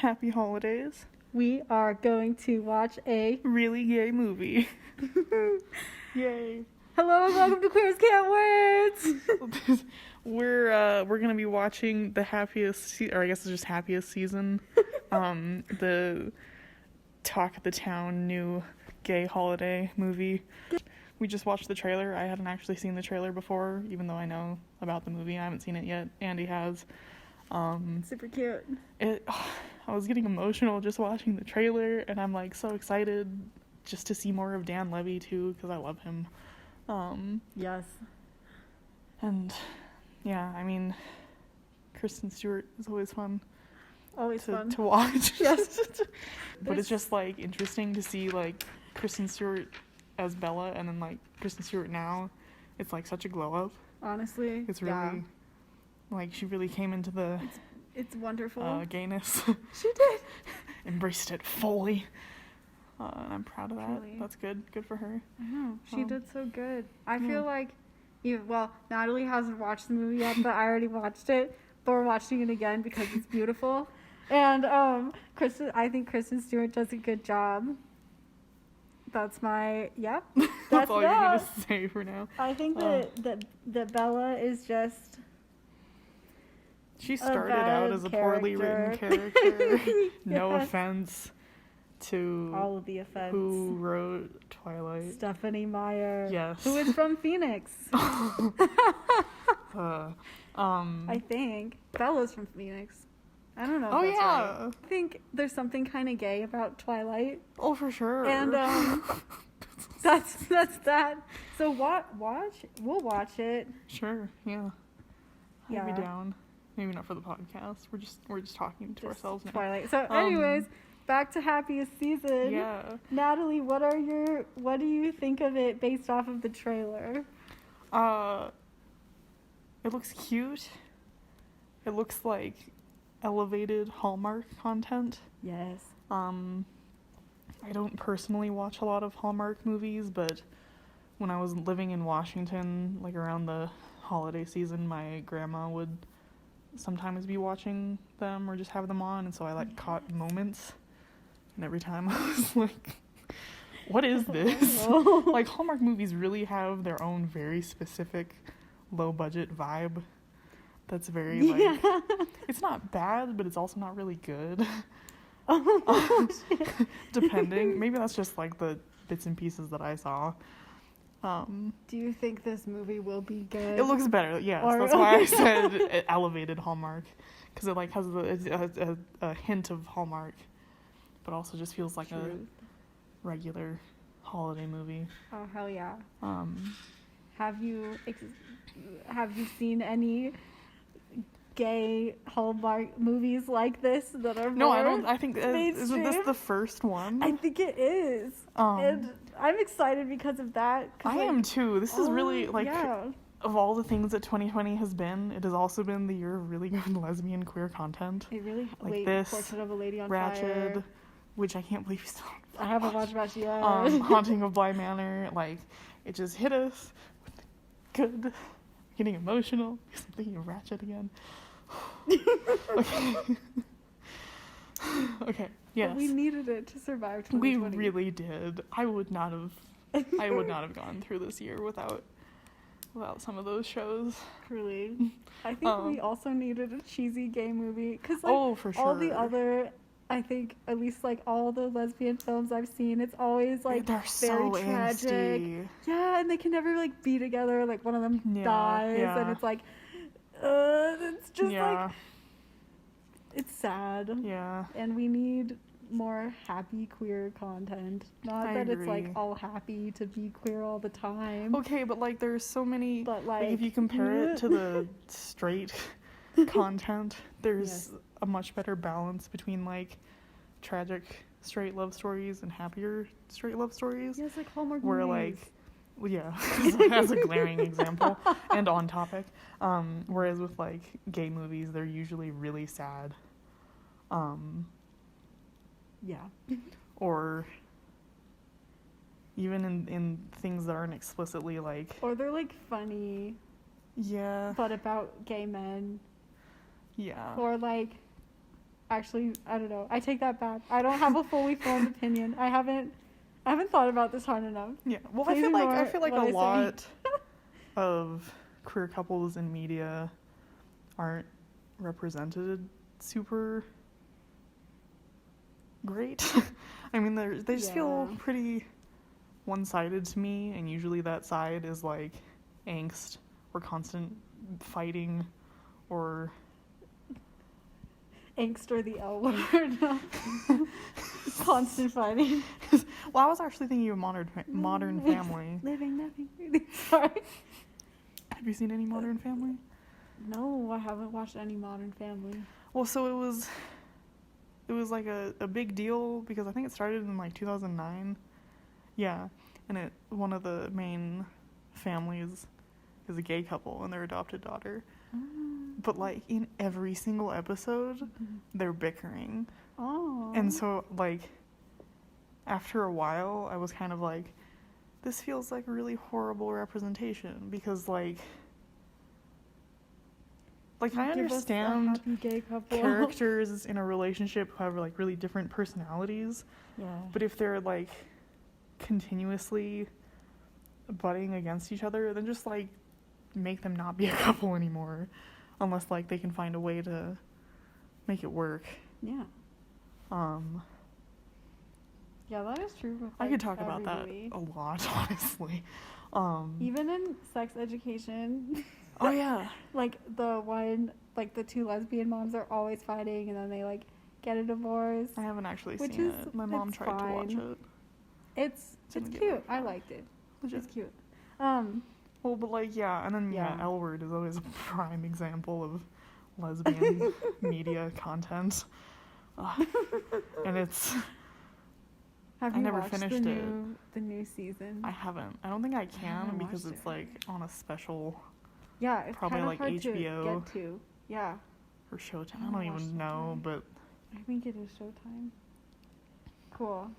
Happy holidays. We are going to watch a Really gay movie. Yay. Hello and welcome to Queerness Can't Wait! We're gonna be watching the or I guess it's just Happiest season. The Talk of the Town new gay holiday movie. We just watched the trailer. I hadn't actually seen the trailer before, even though I know about the movie. I haven't seen it yet. Andy has. Super cute. I was getting emotional just watching the trailer, and I'm like so excited just to see more of Dan Levy too, because I love him. Yes. And yeah, I mean, Kristen Stewart is always fun. Always fun to watch. Yes. But it's just like interesting to see like Kristen Stewart as Bella, and then like Kristen Stewart now. It's like such a glow up. Honestly, it's really like she really came into the it's wonderful gayness. She did. Embraced it fully. And I'm proud of that. Truly. That's good for her. I know, she did so good. I feel like Natalie hasn't watched the movie yet, but I already watched it, but we're watching it again because it's beautiful. And I think Kristen Stewart does a good job. That's my That's all you're gonna say for now. I think that Bella is just she started out as a poorly written character. No offense to all of the offense. Who wrote Twilight? Stephanie Meyer. Yes. Who is from Phoenix. I think Bella's from Phoenix. I don't know if that's right. I think there's something kind of gay about Twilight. Oh, for sure. And that's that. So we'll watch it. Sure. Yeah. Yeah. I'd be down. Maybe not for the podcast. We're just talking to ourselves now. Twilight. So anyways, back to Happiest season. Yeah. Natalie, what do you think of it based off of the trailer? It looks cute. It looks like elevated Hallmark content. Yes. I don't personally watch a lot of Hallmark movies, but when I was living in Washington, like around the holiday season, my grandma would sometimes be watching them or just have them on, and so I caught moments, and every time I was like, what is this? Like, Hallmark movies really have their own very specific low budget vibe that's very it's not bad, but it's also not really good. Depending. Maybe that's just like the bits and pieces that I saw. Do you think this movie will be good? It looks better, yes. That's why I said elevated Hallmark, because it has a hint of Hallmark, but also just feels like a regular holiday movie. Oh, hell yeah. Have you seen any gay Hallmark movies like this that are No, I don't. I think isn't this the first one? I think it is. And I'm excited because of that. I am too. This is really of all the things that 2020 has been, it has also been the year of really good lesbian queer content. It really like this Portrait of a Lady on Ratched, Fire, which I can't believe you still I haven't watched Ratched yet. Haunting of Bly Manor, like it just hit us with good. Getting emotional because I'm thinking of Ratched again. Okay. Yes. But we needed it to survive 2020. We really did. I would not have gone through this year without some of those shows. Truly. I think we also needed a cheesy gay movie because for sure. all the other, I think at least like all the lesbian films I've seen, it's always like they're very so tragic. Angsty. Yeah, and they can never like be together. Like one of them dies, and it's like, it's just like, it's sad. Yeah. And we need more happy queer content. Not that it's like all happy to be queer all the time. Okay, but like there's so many. But like if you compare it to the straight content, there's a much better balance between like tragic straight love stories and happier straight love stories. Yes, like Hallmark where movies. That's a glaring example and on topic. Whereas with like gay movies, they're usually really sad. Or even in things that aren't explicitly like. Or they're like funny. Yeah. But about gay men. Yeah. Or like actually, I don't know. I take that back. I don't have a fully formed opinion. I haven't thought about this hard enough. Yeah. Well, Please I feel like ignore a what I say. lot of queer couples in media aren't represented super great. I mean, they just feel Yeah. pretty one-sided to me, and usually that side is like angst or constant fighting or Angst or the L word. Constant fighting. well, I was actually thinking of Modern Family. Living, nothing, really. Sorry. Have you seen any Modern Family? No, I haven't watched any Modern Family. Well, so it was like a big deal because I think it started in like 2009. Yeah, and one of the main families is a gay couple and their adopted daughter. But like in every single episode, they're bickering. Oh. And so like after a while, I was kind of like, this feels like a really horrible representation because like I Give us a understand happy gay couple. characters in a relationship who have like really different personalities, Yeah. but if they're like continuously butting against each other, then just like make them not be a couple anymore, unless like they can find a way to make it work. Yeah. Yeah, that is true. With, I like, could talk about every that movie. a lot, honestly. Even in Sex Education. Oh yeah. Like the two lesbian moms are always fighting, and then they like get a divorce. I haven't actually Which seen is- it. My mom it's tried to watch fine. it. It's Didn't get cute. very I far. liked it. Legit. It's cute. Well, but like, yeah, and then Yeah. L Word is always a prime example of lesbian media content. And it's, Have I you never watched finished it. the new season? I haven't. I don't think I can haven't because watched it's it. like on a special Yeah, it's probably kind of like hard HBO. to get to. Yeah, or Showtime. I haven't don't watched even know, Showtime. but I think it is Showtime. Cool.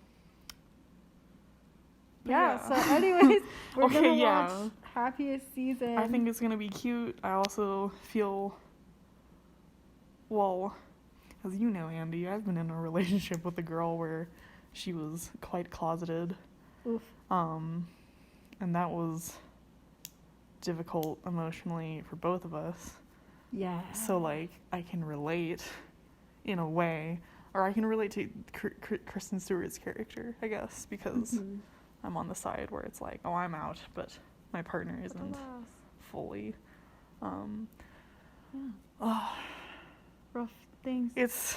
But Yeah. yeah. So, anyways, we're Okay, gonna yeah. watch Happiest season. I think it's gonna be cute. I also feel, well, as you know, Andy, I've been in a relationship with a girl where she was quite closeted. Oof. And that was difficult emotionally for both of us. Yeah. So, like, I can relate in a way, or I can relate to Kristen Stewart's character, I guess, because Mhm. I'm on the side where it's like, oh, I'm out, but my partner isn't Alas. fully. Yeah. Rough things. It's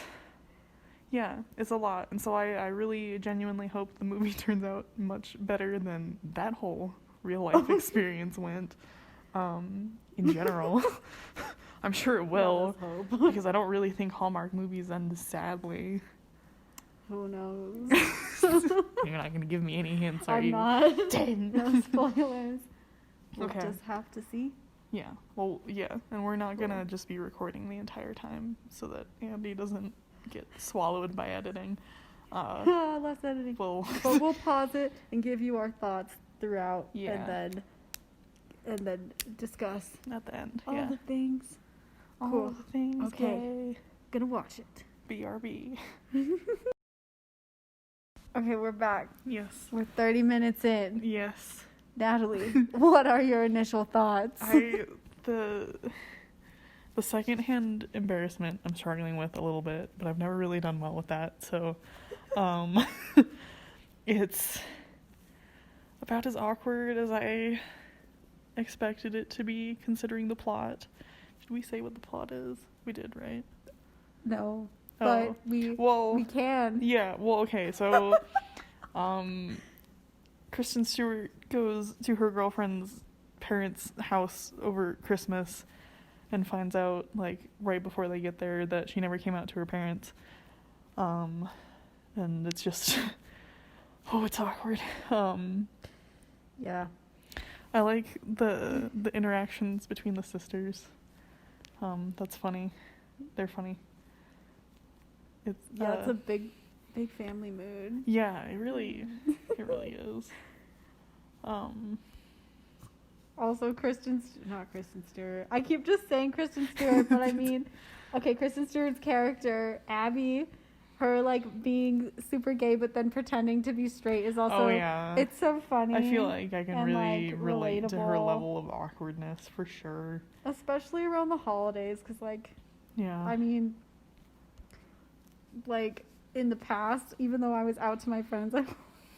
a lot. And so I really genuinely hope the movie turns out much better than that whole real life experience went. In general. I'm sure it will, Let us hope. because I don't really think Hallmark movies end sadly. Who knows? You're not gonna give me any hints, are I'm you? not. Dang. No spoilers. We'll Okay. just have to see. Yeah. Well, yeah. And we're not gonna just be recording the entire time so that Andy doesn't get swallowed by editing. Less editing. Well, But we'll pause it and give you our thoughts throughout, Yeah. and then discuss at the end. all yeah. the things. All Cool. the things. Okay. Yay. Gonna watch it. BRB. Okay, we're back. Yes. We're 30 minutes in. Yes. Natalie, what are your initial thoughts? The secondhand embarrassment I'm struggling with a little bit, but I've never really done well with that. So, it's about as awkward as I expected it to be, considering the plot. Did we say what the plot is? We did, right? No, Oh. but we Well, can. yeah. Well, okay. So, Kristen Stewart goes to her girlfriend's parents' house over Christmas and finds out, like, right before they get there that she never came out to her parents. And it's just, oh, it's awkward. Yeah. I like the interactions between the sisters. That's funny. They're funny. It's a big family mood. Yeah, it really is. Also, not Kristen Stewart. I keep just saying Kristen Stewart, but I mean, okay, Kristen Stewart's character, Abby, her like being super gay but then pretending to be straight is also, it's so funny. I feel like I can really like, relate to her relatable. level of awkwardness for sure. Especially around the holidays, because like, Yeah. I mean, like in the past, even though I was out to my friends, I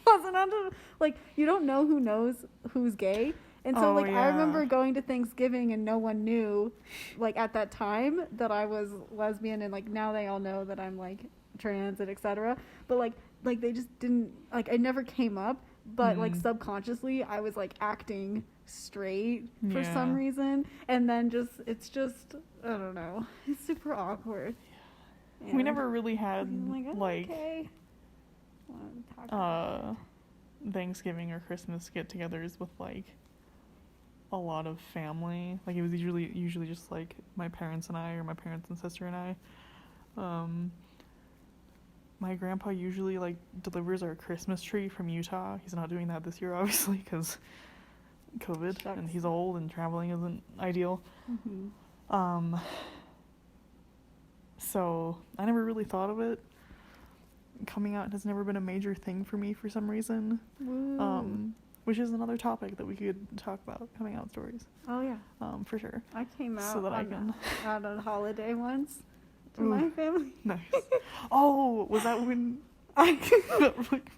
wasn't onto, like, you don't know who knows who's gay. And so, I remember going to Thanksgiving and no one knew, like, at that time that I was lesbian, and, like, now they all know that I'm, like, trans and etc. But, like they just didn't, like, it never came up, but, like, subconsciously I was, like, acting straight for some reason. And then it's just, I don't know, it's super awkward. And we never really had, okay. Thanksgiving or Christmas get-togethers with, like, a lot of family. Like, it was usually just like my parents and I, or my parents and sister and I. My grandpa usually like delivers our Christmas tree from Utah. He's not doing that this year, obviously, because COVID. Shucks. And he's old and traveling isn't ideal. So I never really thought of it. Coming out has never been a major thing for me for some reason. Which is another topic that we could talk about, coming out stories. Oh, yeah. For sure. I came out so that I can... on a holiday once to my family. Nice. Oh, was that when...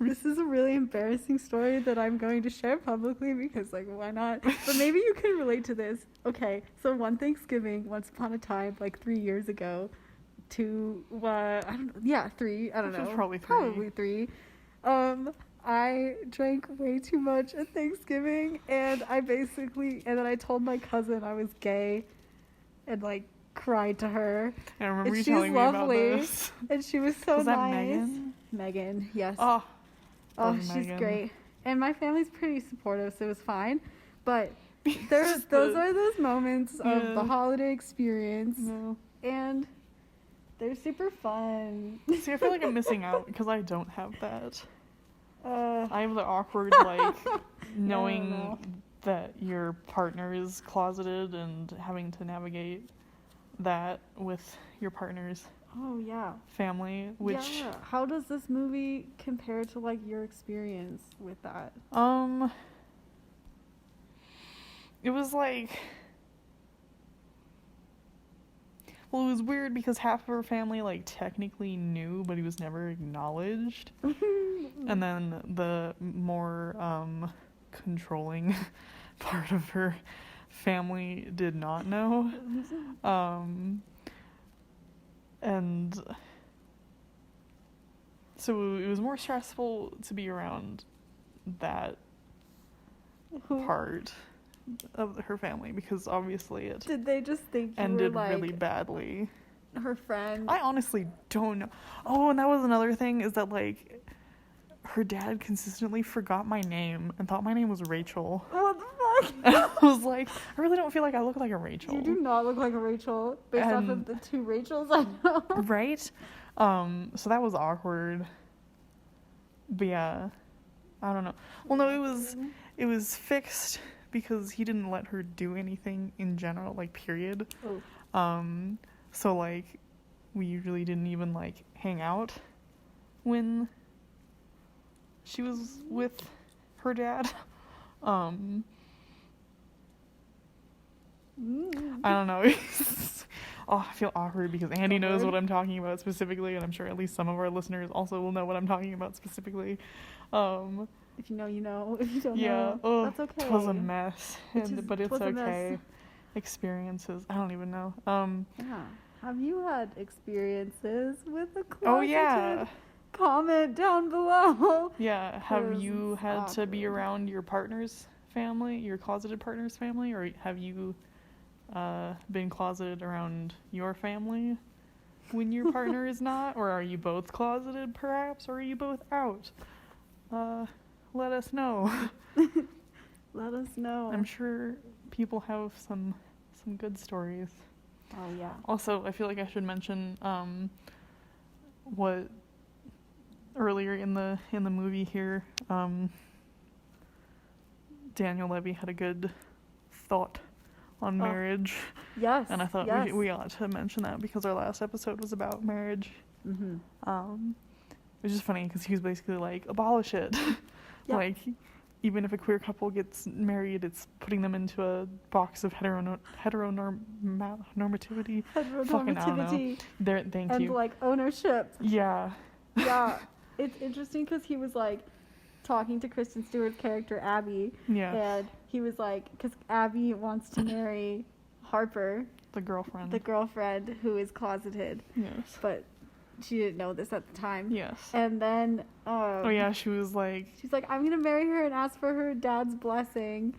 This is a really embarrassing story that I'm going to share publicly because, like, why not? But maybe you can relate to this. Okay, so one Thanksgiving, once upon a time, like 3 years ago, I don't know. Yeah, 3. I don't know. Probably 3. Probably 3. I drank way too much at Thanksgiving, and then I told my cousin I was gay, and like cried to her. I remember you telling me about this. And she was so nice. Was that nice. Megan? Megan, yes. Oh, she's Megan. Great, and my family's pretty supportive, so it was fine. But those are those moments of the holiday experience, and they're super fun. See, I feel like I'm missing out because I don't have that. I have the awkward, like, knowing that your partner is closeted and having to navigate that with your partner's family, which... Yeah. How does this movie compare to, like, your experience with that? It was, like... Well, it was weird because half of her family, like, technically knew, but he was never acknowledged. And then the more controlling part of her family did not know. And so it was more stressful to be around that part of her family because obviously it did they just think you ended were, like, really badly. Her friend? I honestly don't know. Oh, and that was another thing, is that, like, her dad consistently forgot my name and thought my name was Rachel. What the fuck? And I was like, I really don't feel like I look like a Rachel. You do not look like a Rachel based off of the 2 Rachels I know. Right? So that was awkward. But yeah, I don't know. Well, no, it was fixed because he didn't let her do anything in general, like, period. So, like, we usually didn't even, like, hang out when she was with her dad. I don't know. I feel awkward because Andy knows what I'm talking about specifically, and I'm sure at least some of our listeners also will know what I'm talking about specifically. If you know, you know. If you don't know, that's okay. It was a mess, but it's okay. Experiences. I don't even know. Yeah. Have you had experiences with a closeted? Oh, yeah. Comment down below. Yeah. Have you had to be around your partner's family, your closeted partner's family, or have you been closeted around your family when your partner is not? Or are you both closeted, perhaps? Or are you both out? Let us know. Let us know. I'm sure people have some good stories. Oh, yeah. Also, I feel like I should mention what earlier in the movie here, Daniel Levy had a good thought on marriage. Yes. And I thought we ought to mention that because our last episode was about marriage. Mm-hmm. It was just funny because he was basically like, abolish it. Yeah. Like, even if a queer couple gets married, it's putting them into a box of heteronormativity. Fucking, I don't know. Thank you. And, like, ownership. Yeah. Yeah. It's interesting because he was, like, talking to Kristen Stewart's character, Abby. Yeah. And he was like, because Abby wants to marry Harper. The girlfriend. Who is closeted. Yes. But she didn't know this at the time. Yes. And then she was like, she's like, I'm gonna marry her and ask for her dad's blessing.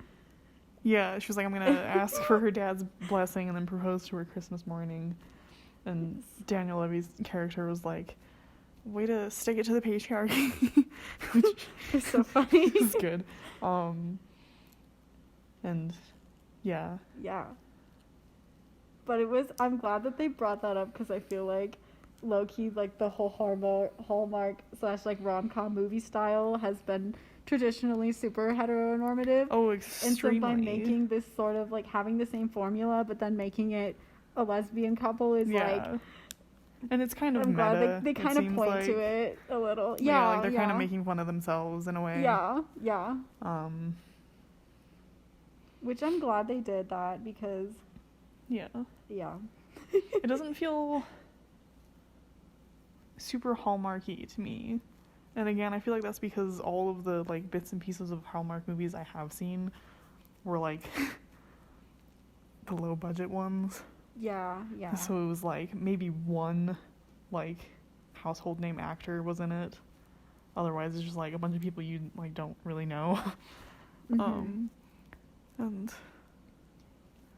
Yeah, she was like, I'm gonna ask for her dad's blessing and then propose to her Christmas morning. And Daniel Levy's character was like, way to stick it to the patriarchy. Which is so funny. Is good. And yeah. Yeah. But I'm glad that they brought that up because I feel like low-key, like, the whole Hallmark / like rom-com movie style has been traditionally super heteronormative. Oh, extremely. And so by making this sort of, like, having the same formula, but then making it a lesbian couple is, like... And it's kind of I'm glad meta. they kind of point to it a little. Yeah, like, they're kind of making fun of themselves in a way. Yeah. Which I'm glad they did that because... Yeah. Yeah. It doesn't feel super Hallmarky to me. And again, I feel like that's because all of the, like, bits and pieces of Hallmark movies I have seen were, like, the low-budget ones. Yeah. So it was, like, maybe one, like, household name actor was in it. Otherwise, it's just, like, a bunch of people you, like, don't really know. Mm-hmm. And...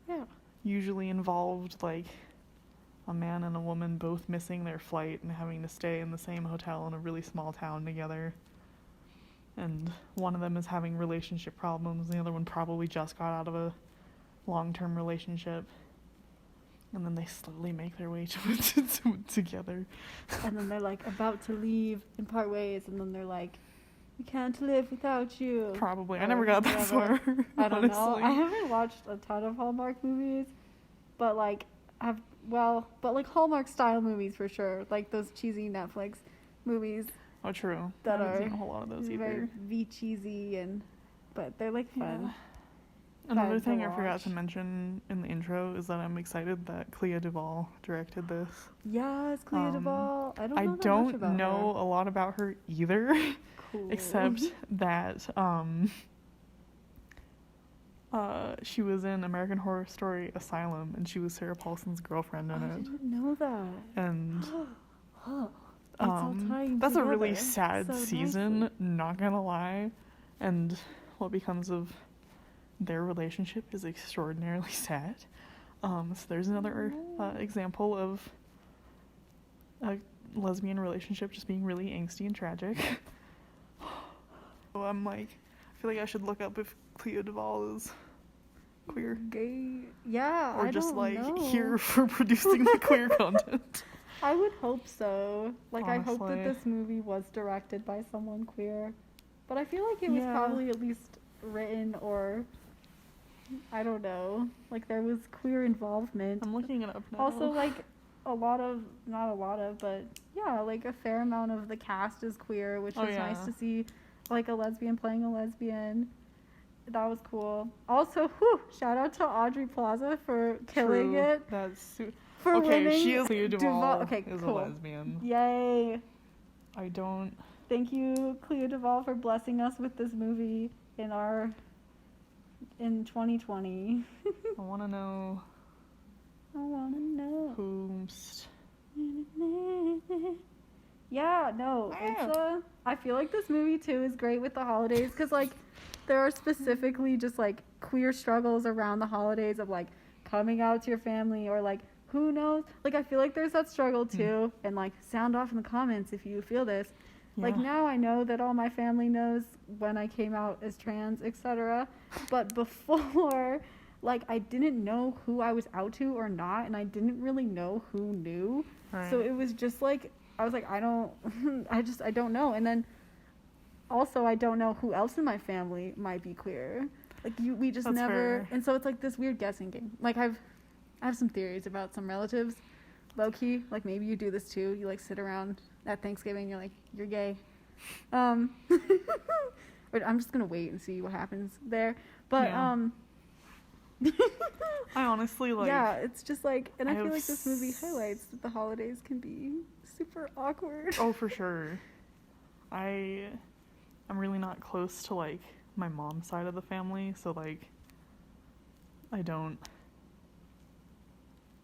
Yeah. Usually involved, like, a man and a woman both missing their flight and having to stay in the same hotel in a really small town together. And one of them is having relationship problems, and the other one probably just got out of a long-term relationship. And then they slowly make their way together. And then they're, like, about to leave and part ways, and then they're like, we can't live without you. Probably. I never got that far. I don't know. I haven't watched a ton of Hallmark movies, but, like, like Hallmark style movies for sure. Like those cheesy Netflix movies. Oh, true. That I haven't seen a whole lot of those either. Very cheesy but they're, like, fun. Yeah. Another thing I forgot to mention in the intro is that I'm excited that Clea Duvall directed this. Yes, Clea Duvall. I don't know a lot about her either. Cool. Except that she was in American Horror Story Asylum, and she was Sarah Paulson's girlfriend in it. I didn't know that. And that's a really sad season, nicely. Not gonna lie. And what becomes of their relationship is extraordinarily sad. So there's another example of a lesbian relationship just being really angsty and tragic. So I'm like, I feel like I should look up if Clea Duvall is queer. Gay? Yeah, or I just don't like know. here for producing the queer content. I would hope so. Like, honestly. I hope that this movie was directed by someone queer. But I feel like it was probably at least written or, I don't know, like there was queer involvement. I'm looking it up now. Also, like, not a lot of, but yeah, like a fair amount of the cast is queer, which was nice to see, like, a lesbian playing a lesbian. That was cool. Also, shout out to Aubrey Plaza for killing it. That's for winning. She is Clea Duvall. Okay, is cool. a lesbian. Yay. Thank you, Clea Duvall, for blessing us with this movie in 2020. I want to know. Whomst. Yeah, no, it's I feel like this movie too is great with the holidays because, like, there are specifically just, like, queer struggles around the holidays of, like, coming out to your family or, like, who knows? Like, I feel like there's that struggle too, and, like, sound off in the comments if you feel this. Yeah. Like, now I know that all my family knows when I came out as trans, etc. But before, like, I didn't know who I was out to or not, and I didn't really know who knew. Right. So it was just, like, I was like, I don't know. And then also I don't know who else in my family might be queer. Like we just That's never, fair. and so it's like this weird guessing game. Like I have some theories about some relatives, low key. Like maybe you do this too. You like sit around at Thanksgiving. You're like, you're gay. But I'm just gonna wait and see what happens there. But Yeah. I honestly like. yeah, it's just like, and I I feel have like this movie highlights that the holidays can be super awkward. Oh, for sure. I'm really not close to like my mom's side of the family, so like I don't,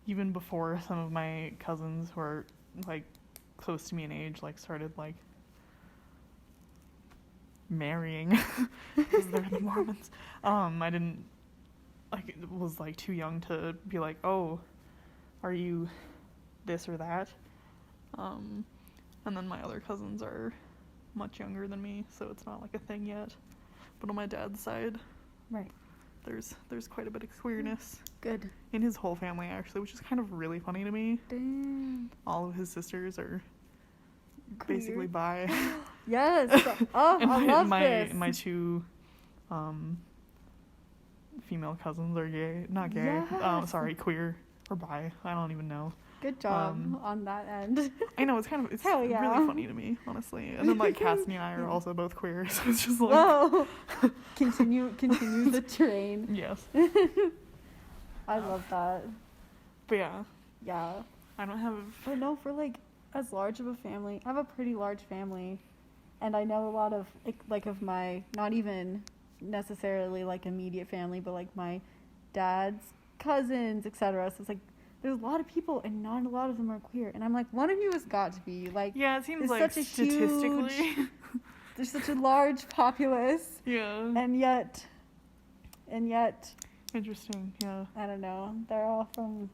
even before some of my cousins who are like close to me in age like started like marrying because they're the Mormons. I didn't like was like too young to be like, oh, are you this or that? And then my other cousins are much younger than me, so it's not like a thing yet. But on my dad's side, Right. there's quite a bit of queerness Good. in his whole family actually, which is kind of really funny to me. Damn. All of his sisters are Queer. basically bi. Yes. Oh, And I love this. my two female cousins are gay. Not gay. Yes. Sorry, queer or bi. I don't even know. Good job on that end. I know, it's Hell yeah. really funny to me, honestly. And then like Cassidy and I are also both queer, so it's just like Whoa. Continue the train. yes. I love that. But yeah, Yeah. I don't have But no, for like as large of a family, I have a pretty large family, and I know a lot of like of my, not even necessarily like immediate family, but like my dad's cousins, etc. So it's like there's a lot of people and not a lot of them are queer, and I'm like, one of you has got to be. Like, yeah, it seems it's like such a statistically there's such a large populace, yeah. and yet Interesting, yeah. I don't know, they're all from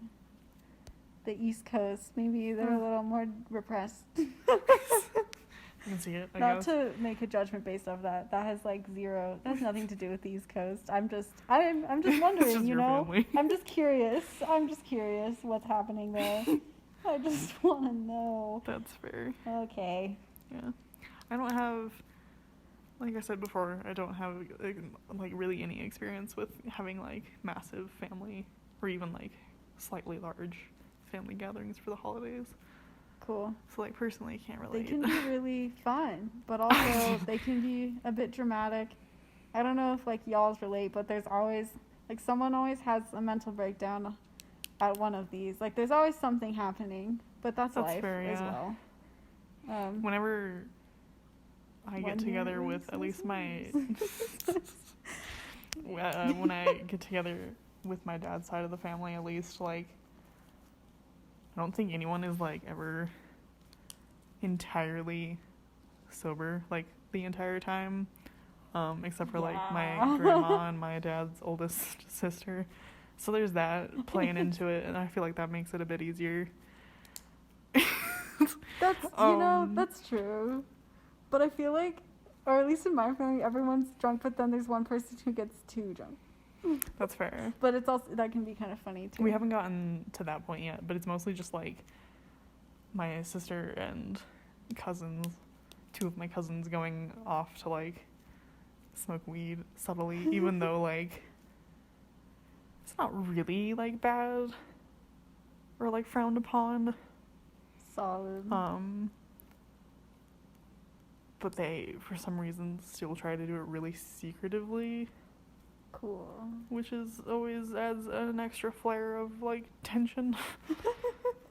the East Coast. Maybe they're a little more repressed. I can see it, I Not guess. to make a judgment based off that. That has like zero. That has nothing to do with the East Coast. I'm just wondering. just You your know, family. I'm just curious what's happening there. I just want to know. That's fair. Okay. Yeah. I don't have, like I said before, I don't have like really any experience with having like massive family or even like slightly large family gatherings for the holidays. Cool. So like personally I can't They relate. can be really fun, but also they can be a bit dramatic. I don't know if like y'all's relate, but there's always like someone always has a mental breakdown at one of these. Like there's always something happening, but that's life fair, as yeah. well. Whenever I get together with at least my when I get together with my dad's side of the family, at least like I don't think anyone is like ever entirely sober like the entire time, except for like my grandma and my dad's oldest sister. So there's that playing into it, and I feel like that makes it a bit easier. That's that's true. But I feel like, or at least in my family, everyone's drunk, but then there's one person who gets too drunk. That's fair. But it's also, that can be kind of funny too. We haven't gotten to that point yet, but it's mostly just like my sister and cousins, two of my cousins going off to like smoke weed subtly, even though like it's not really like bad or like frowned upon. Solid. But they, for some reason, still try to do it really secretively. Cool. Which is always adds an extra flare of like tension.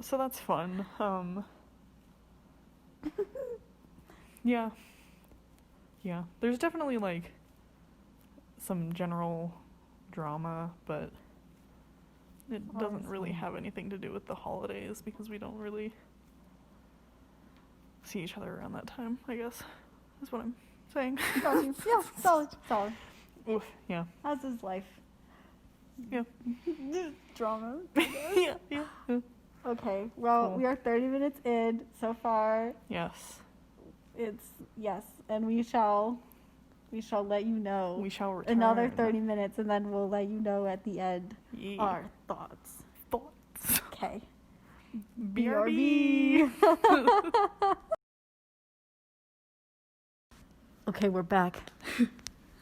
So that's fun. Yeah. There's definitely like some general drama, but it doesn't really have anything to do with the holidays because we don't really see each other around that time, I guess. That's what I'm saying. Got you. Yeah, solid. Oof, yeah. As is life. Yeah. Drama. yeah. Okay, well, Cool. we are 30 minutes in so far. Yes. Yes, and we shall let you know. We shall return. Another 30 minutes, and then we'll let you know at the end Yeah. our thoughts. Okay. BRB. Okay, we're back.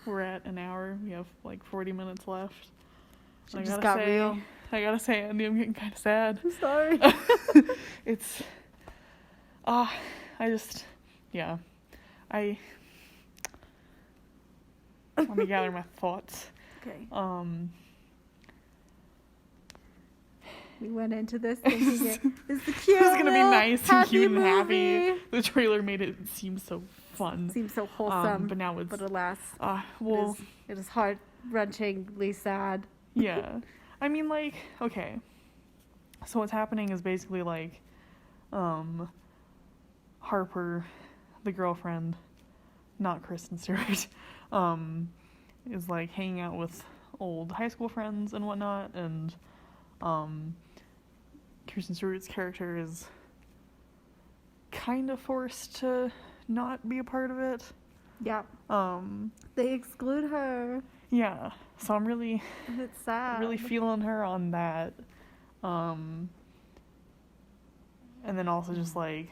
we're at an hour. We have like 40 minutes left. It just got real. I gotta say, Andy, I'm getting kind of sad. I'm sorry. It's, yeah. Let me gather my thoughts. Okay. We went into this thinking it's the cute. It was gonna be nice and cute and movie. happy. The trailer made it seem so fun. Seems so wholesome. But now it's. But alas, well, it is heart-wrenchingly sad. Yeah, I mean, like, okay. So what's happening is basically like, Harper, the girlfriend, not Kristen Stewart, is like hanging out with old high school friends and whatnot, and Kristen Stewart's character is kind of forced to not be a part of it. Yeah. They exclude her. Yeah. So I'm really It's sad. really feeling her on that. And then also just like,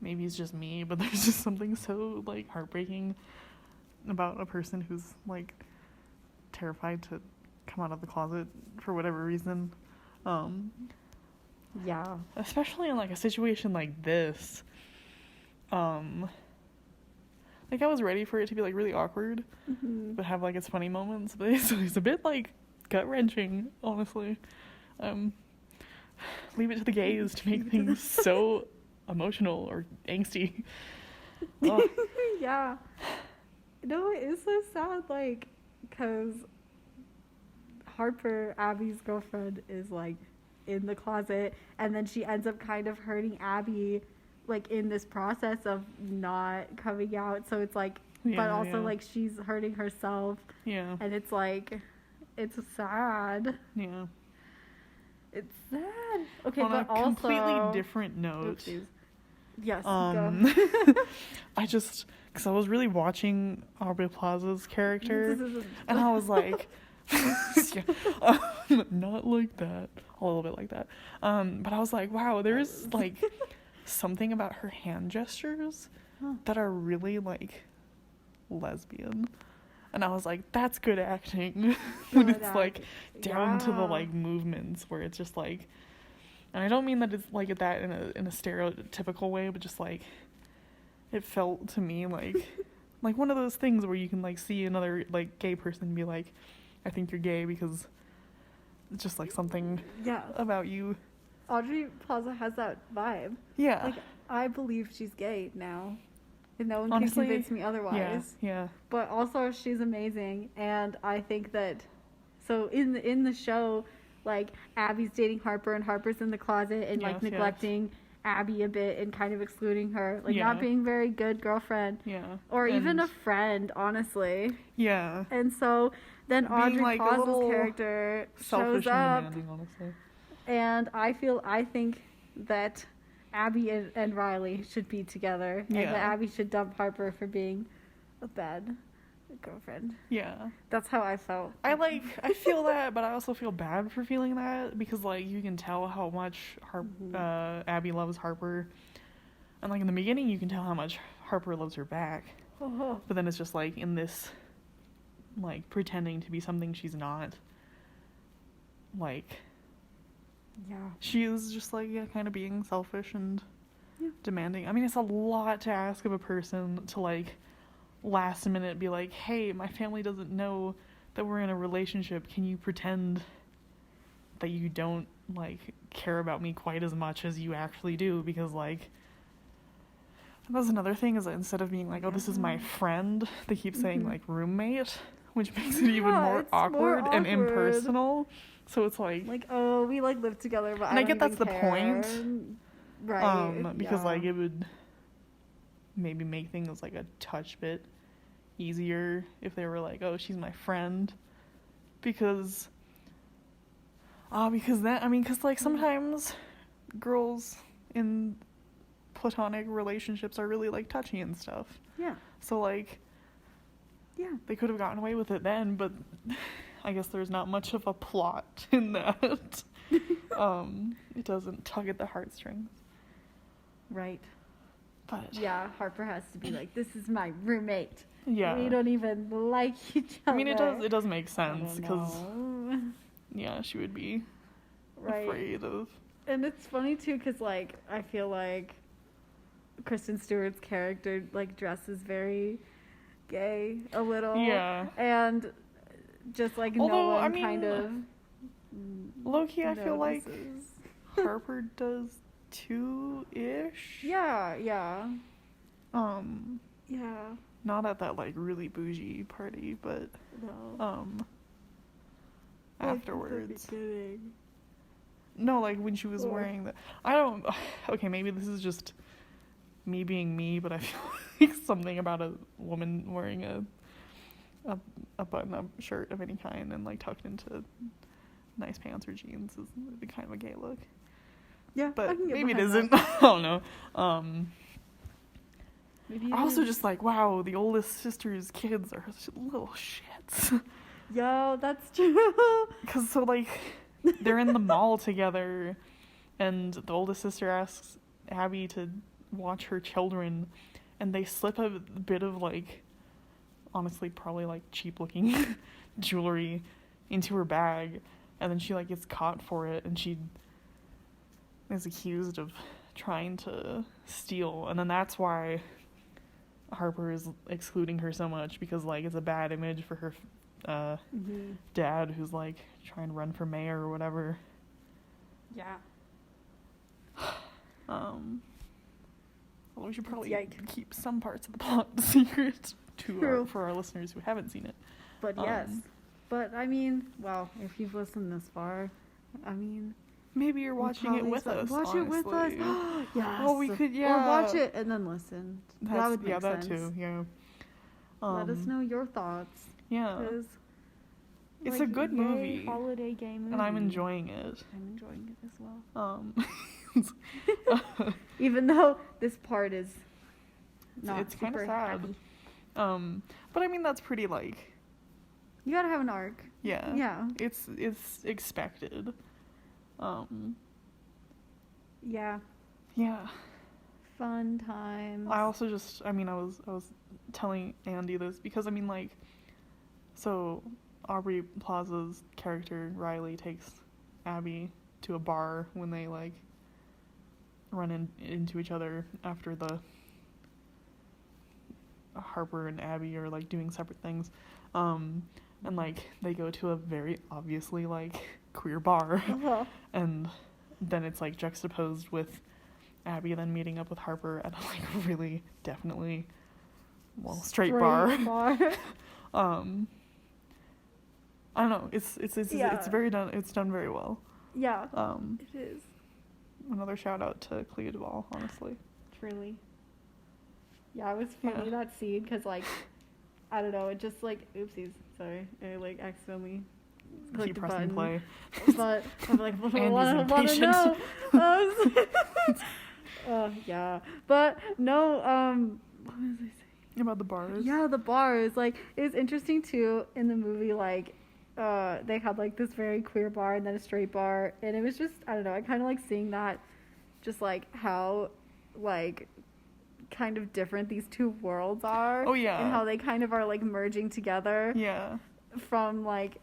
maybe it's just me, but there's just something so like heartbreaking about a person who's like terrified to come out of the closet for whatever reason. Yeah. Especially in like a situation like this. Like I was ready for it to be like really awkward, but have like its funny moments. But it's a bit like gut-wrenching, honestly. Leave it to the gays to make things so emotional or angsty. Oh. Yeah. No, it is so sad, like, because Harper, Abby's girlfriend, is like in the closet, and then she ends up kind of hurting Abby, like in this process of not coming out. So it's like, but also like she's hurting herself. Yeah. And it's like, it's sad. Yeah. It's sad. Okay, On but a also completely different note. Oopsies. Yes. Go. Because I was really watching Aubrey Plaza's character, and I was like, not like that, a little bit like that. But I was like, wow, there's like something about her hand gestures that are really like lesbian. And I was like, that's good acting. When it's like down to the like movements where it's just like, and I don't mean that it's like that in a stereotypical way, but just like it felt to me like like one of those things where you can like see another like gay person and be like, I think you're gay because it's just like something about you. Aubrey Plaza has that vibe. Yeah. Like I believe she's gay now. And no one Honestly, can convince me otherwise. Yeah. But also she's amazing, and I think that so in the show, like Abby's dating Harper and Harper's in the closet and like neglecting Abby a bit and kind of excluding her, like not being very good girlfriend. Yeah. Or even a friend, honestly. Yeah. And so then Being, Aubrey like, Plaza's character shows up, and demanding, honestly. and I think that Abby and Riley should be together, and that Abby should dump Harper for being a bad girlfriend. Yeah. That's how I felt. I feel that, but I also feel bad for feeling that, because like you can tell how much Abby loves Harper, and like in the beginning you can tell how much Harper loves her back. But then it's just like in this like pretending to be something she's not, like she is just like kind of being selfish and demanding. I mean, it's a lot to ask of a person to like last minute be like, hey, my family doesn't know that we're in a relationship, can you pretend that you don't like care about me quite as much as you actually do? Because like that's another thing, is that instead of being like, oh, this is my friend, they keep saying like roommate, which makes it even more awkward and impersonal. So it's like oh, we like live together, but and I get that's the point, right? Because like it would maybe make things like a touch bit easier if they were like, oh, she's my friend, because like sometimes girls in platonic relationships are really like touchy and stuff. Yeah. So like they could have gotten away with it then, but I guess there's not much of a plot in that. It doesn't tug at the heartstrings. Right. But yeah, Harper has to be like, this is my roommate. yeah, We don't even like each other. I mean, it does make I sense don't because know. yeah, she would be Right. afraid of. And it's funny too, because like I feel like Kristen Stewart's character like dresses very gay a little. Yeah. And just like Although, no one I mean, kind of low-key, I feel like notices. Harper does too-ish. Yeah, yeah. Um, Yeah. not at that like really bougie party, but No. afterwards. Like, beginning. No, like when she was Or- wearing the. I don't. Okay, maybe this is just me being me, but I feel like something about a woman wearing a button-up shirt of any kind and like tucked into nice pants or jeans is the kind of a gay look. Yeah, I But can get maybe it behind isn't. that. I don't know. Maybe it I also is. just like, wow, the oldest sister's kids are little shits. Yo, that's true. Because so like they're in the mall together and the oldest sister asks Abby to watch her children and they slip a bit of like, honestly probably like cheap looking jewelry into her bag and then she like gets caught for it and she is accused of trying to steal, and then that's why Harper is excluding her so much because like it's a bad image for her Mm-hmm. dad who's like trying to run for mayor or whatever. Yeah. Well, we should probably Yike. keep some parts of the plot secret True. for our listeners who haven't seen it. But yes. Um, But I mean, well, if you've listened this far, I mean, Maybe you're watching it with us. Watch it with us. honestly. Yes. Oh, we could, Or watch yeah. it and then listen. That That's, would make yeah, sense. that too. Yeah. Let us know your thoughts. Yeah. 'Cause, It's like, a good yay, movie. Holiday game movie. And I'm enjoying it. I'm enjoying it as well. Even though this part is not it's kind of super sad. happy. But I mean that's pretty like, You gotta have an arc. yeah. Yeah. It's expected. Yeah. Yeah. Fun times. I also just, I mean, I was telling Andy this because I mean like, so Aubrey Plaza's character Riley takes Abby to a bar when they like run into each other after the Harper and Abby are like doing separate things, and like they go to a very obviously like queer bar, Uh-huh. and then it's like juxtaposed with Abby then meeting up with Harper at a like really definitely straight bar. I don't know. It's Yeah. very done. It's done very well. Yeah. It is. Another shout out to Clea Duvall, honestly. Truly. Yeah, it was funny Yeah. that scene because like I don't know, it just like oopsies, sorry, I like accidentally clicked Keep the pressing button. play. But I'm like, I Andy's wanna impatient. know. Yeah, but no. What was I saying? About the bars. Yeah, the bars. Like, it was interesting too in the movie. Like, they had like this very queer bar and then a straight bar, and it was just I don't know. I kind of like seeing that, just like how, like, kind of different these two worlds are. Oh, yeah. And how they kind of are like merging together. Yeah. From like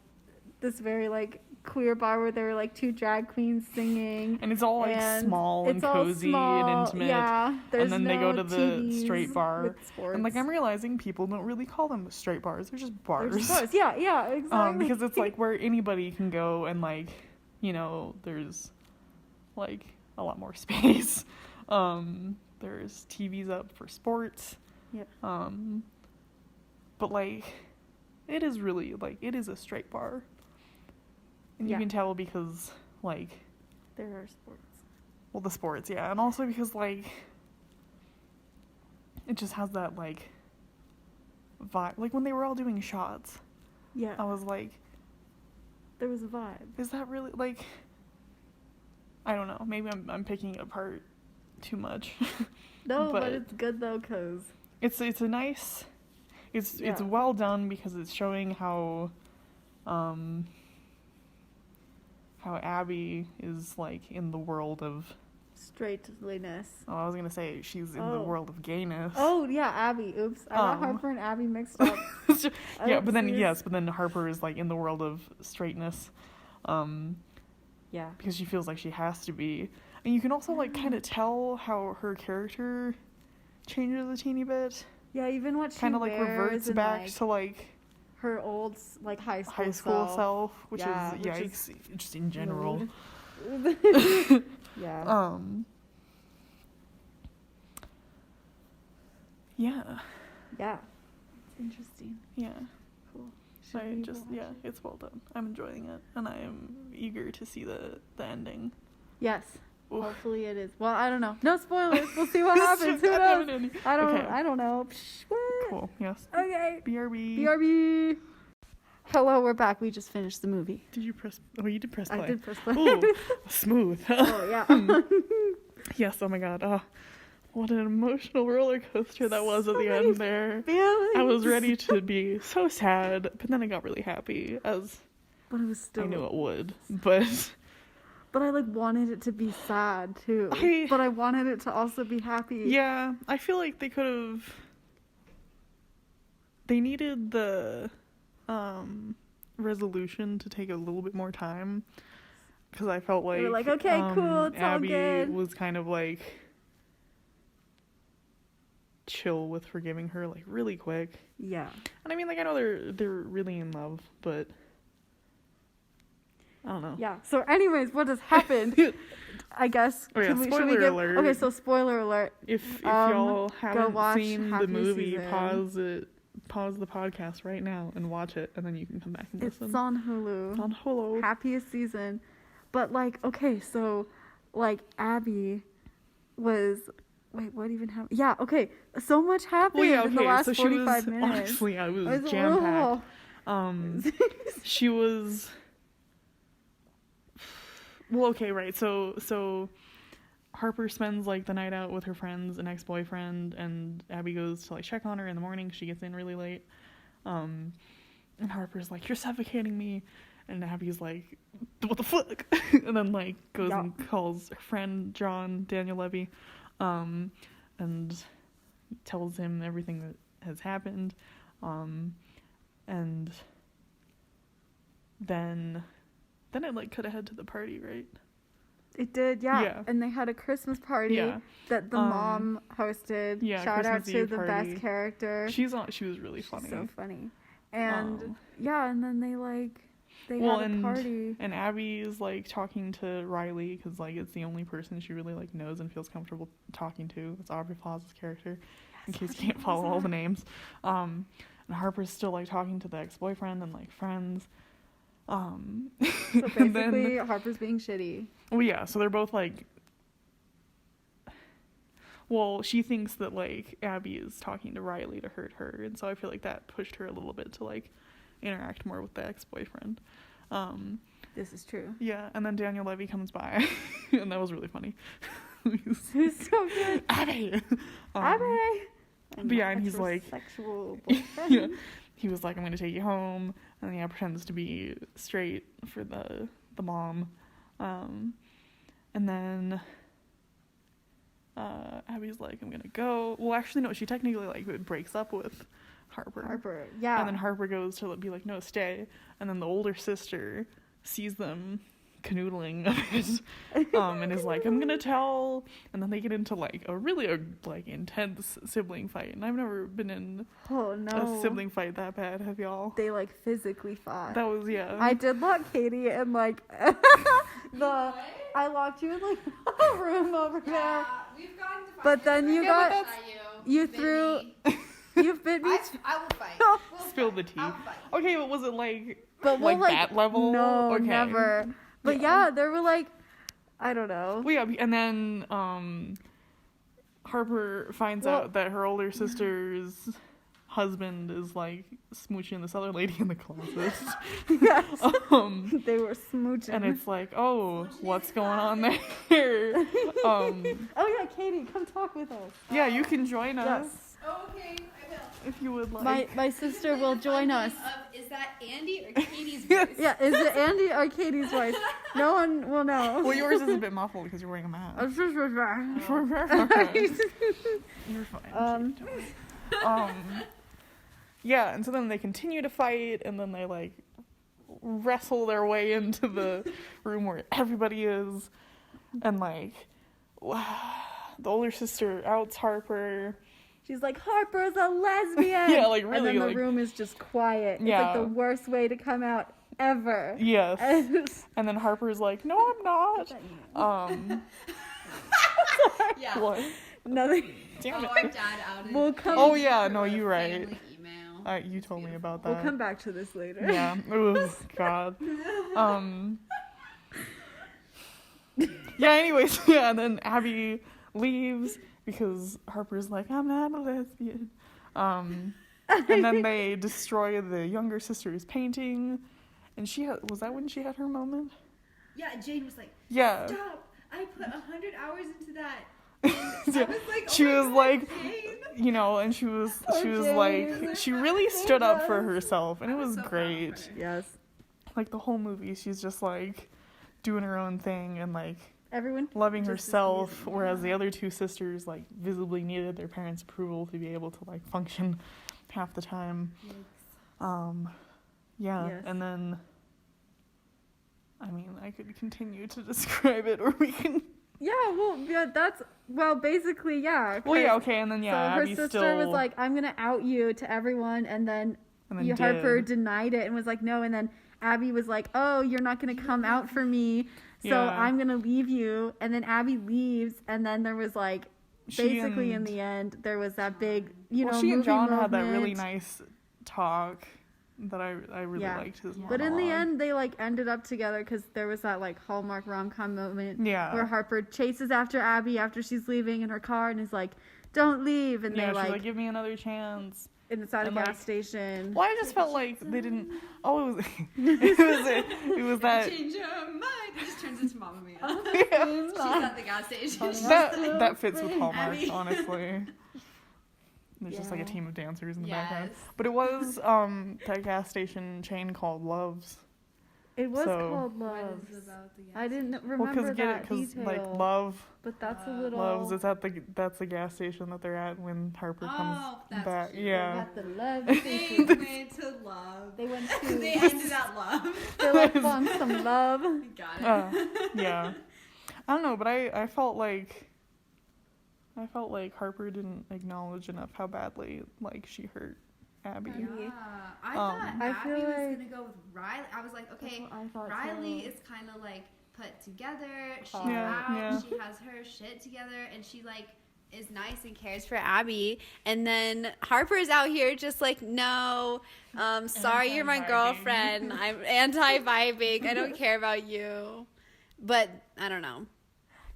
this very like queer bar where there were like two drag queens singing. And it's all like and small and it's all cozy small, and intimate. Yeah, And then they go to the TVs straight bar. with sports. And like I'm realizing people don't really call them straight bars. They're just bars. There's bars. Yeah, exactly. Because it's like where anybody can go and like, you know, there's like a lot more space. There's TVs up for sports. Yep. But like it is really like it is a straight bar. And Yeah. you can tell because like There are sports. well the sports, yeah, and also because like it just has that like vibe. Like when they were all doing shots, Yeah. I was like, There was a vibe. is that really like I don't know, maybe I'm picking it apart too much. No, but But- it's good though, cause It's a nice it's Yeah. well done because it's showing how Abby is like in the world of straightliness. Oh, I was gonna say she's in the world of gayness. Oh yeah, Abby. Oops, I got Harper and Abby mixed up. Yeah, but then Harper is like in the world of straightness. Yeah. Because she feels like she has to be. And you can also like kind of tell how her character changes a teeny bit. Yeah, even what she kind of like reverts back to like her old like high school self, which is yikes, just in general. Yeah. Yeah. Yeah. It's interesting. Yeah. Cool. So it's well done. I'm enjoying it, and I am eager to see the ending. Yes. Oof. Hopefully it is. Well, I don't know. No spoilers. We'll see what happens. Who knows? I don't know. Cool. Yes. Okay. BRB. Hello, we're back. We just finished the movie. Did you press? Oh, you did press play. I did press play. Ooh, smooth. Oh yeah. Yes. Oh my God. What an emotional roller coaster that was at the end there. Feelings. I was ready to be so sad, but then I got really happy, as but it was still. I knew it would, but I like wanted it to be sad too. But I wanted it to also be happy. Yeah, I feel like they could have. They needed the resolution to take a little bit more time, because I felt like they were like, okay, cool, it's Abby all good. Was kind of like chill with forgiving her like really quick. Yeah. And I mean, like, I know they're really in love, but I don't know. Yeah. So anyways, what has happened? I guess. Oh yeah, spoiler alert. Okay, so spoiler alert. If y'all haven't seen the movie, season. pause the podcast right now and watch it, and then you can come back and listen. It's on Hulu. It's on Hulu. Happiest season. But like, okay, so like Abby was. Wait, what even happened? Yeah, okay. So much happened in the last 45 minutes. Honestly, I was jam-packed. She was... Well, okay, right. So Harper spends, like, the night out with her friends and ex-boyfriend, and Abby goes to, like, check on her in the morning. She gets in really late. And Harper's like, "You're suffocating me." And Abby's like, "What the fuck?" And then, like, goes and calls her friend, Daniel Levy, and tells him everything that has happened, and then it like could have head to the party, right? It did, yeah. And they had a Christmas party that the mom hosted. Yeah, shout Christmas out to Eve the party. Best character. She was really funny. She's so funny, and and then they like. They had a party. And Abby is, like, talking to Riley, because, like, it's the only person she really, like, knows and feels comfortable talking to. It's Aubrey Plaza's character, in case you can't follow all the names. And Harper's still, like, talking to the ex-boyfriend and, like, friends. So basically, Harper's being shitty. Well, yeah, so they're both, like... Well, she thinks that, like, Abby is talking to Riley to hurt her, and so I feel like that pushed her a little bit to, like, interact more with the ex-boyfriend. This is true. Yeah, and then Daniel Levy comes by, and that was really funny. He's so good. Abby! Abby! But yeah, and he's like... Sexual boyfriend. Yeah, he was like, "I'm going to take you home," and yeah, pretends to be straight for the mom. And then... Abby's like, "I'm going to go." Well, actually, no, she technically, like, breaks up with Harper. Yeah. And then Harper goes to be like, "No, stay." And then the older sister sees them canoodling a bit, and is like, "I'm gonna tell." And then they get into like a really like intense sibling fight, and I've never been in a sibling fight that bad. Have y'all? They like physically fought. That was I did lock Katie and like I locked you in like a room over there. We've gotten to fight. But then you threw. You've bit me. I will fight. Spill the tea. Okay, but was it like that level? No, okay. Never. But yeah, there were like, I don't know. Well, yeah, and then Harper finds out that her older sister's husband is like smooching this other lady in the closet. Yes. They were smooching. And it's like, oh, what's going on there? Oh yeah, Katie, come talk with us. Yeah, you can join us. Yes. Oh, okay, I will. If you would like. My sister will join us. Is that Andy or Katie's voice? Yeah, is it Andy or Katie's voice? No one will know. Well, yours is a bit muffled because you're wearing a mask. You're fine. Yeah, and so then they continue to fight, and then they like wrestle their way into the room where everybody is, and like the older sister outs Harper. She's like, Harper's a lesbian. Yeah, like really. And then the like, room is just quiet. Yeah. It's like the worst way to come out ever. Yes. And then Harper's like, no, I'm not. Yeah. What? Nothing. Damn it. Our dad outed. We'll come. Oh yeah, no, you're right. Family email. You told me about that. We'll come back to this later. Yeah. Oh God. Yeah. Anyways, yeah. And then Abby leaves because Harper's like, I'm not a lesbian. And then they destroy the younger sister's painting, and was that when she had her moment? Yeah, Jane was like, Yeah. stop! I put 100 hours into that. And I was like, oh She my was God, like, Jane. you know, and she was Jane. like, she really stood up for herself, and it was so proud of great. her. Yes. Like the whole movie, she's just like doing her own thing and like Everyone. loving Just as herself, easy, whereas yeah. the other two sisters like visibly needed their parents' approval to be able to like function half the time. Yeah, Yes. and then I mean, I could continue to describe it, or we can. Well, basically, yeah. Well, yeah, okay, and then So her Abby sister still was like, I'm gonna out you to everyone, and then and then Harper did. denied it and was like, no, and then Abby was like, oh, you're not gonna come out for me, so Yeah. I'm gonna leave you, and then Abby leaves, and then there was like, basically in the end, there was that big, She movie and John had that really movement. nice talk that I really Yeah. liked his But in the monologue. end, they like ended up together because there was that like Hallmark rom-com moment Yeah. where Harper chases after Abby after she's leaving in her car and is like, "Don't leave," and Yeah, they she's like, give me another chance. and it's at a and, gas like, station. Well, I just felt like they didn't. Oh, it was that. Change your mind. It just turns into Mamma Mia. Yeah. She's at the gas station. That fits with Hallmark, Abby. honestly. There's just like a Yeah. team of dancers in the background. Yes. But it was that gas station chain called Love's. It was So- called What Love. is about the gas I didn't station? remember that detail. like Love but that's a little. Love's is that's the gas station that they're at when Harper comes Oh, that's back. cute. Yeah. At the love They station. went to love. They went to. They ended at love. They like found some love. Got it. Yeah. I don't know, but I felt like Harper didn't acknowledge enough how badly like she hurt Abby. Yeah. I thought I Abby feel was like- gonna go with Riley. I was like, okay, That's what I thought Riley too. is kind of like put together. She's Yeah, out. yeah. She has her shit together, and she like is nice and cares for Abby. And then Harper's out here just like, no, sorry, you're my Anti-vibing. girlfriend. I'm anti-vibing. I don't care about you. But I don't know.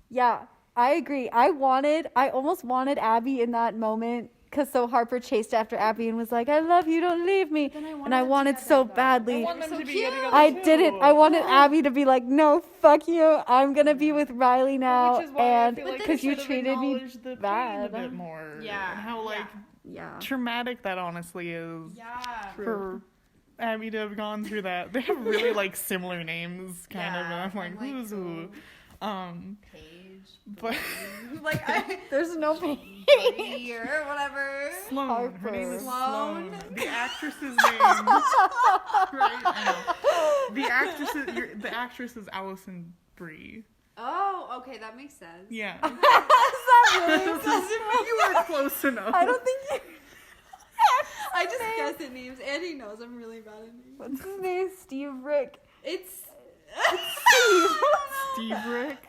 Yeah, I agree. I almost wanted Abby in that moment because so Harper chased after Abby and was like, I love you, don't leave me. And I wanted so badly. I want them So to be cute. getting I too. didn't. I wanted Abby to be like, no, fuck you. I'm going to be with Riley now. Which is why I And feel like because they you should have treated me acknowledged the pain bad. a bit more. Yeah. And how like Yeah. traumatic that honestly is Yeah. for Abby to have gone through that. They have really like similar names, kind of. And Yeah, I'm like, I'm like, who's who? Paige. But Like There's no pain. Brady or whatever. Sloane. Her name is Sloane. Sloane. The actress's name. Right. I know. The actress is Allison Brie. Oh, okay, that makes sense. Yeah. Really? You were close enough. I don't think you. I just guess at names. Andy knows I'm really bad at names. What's his name? Steve Rick. It's Steve Rick.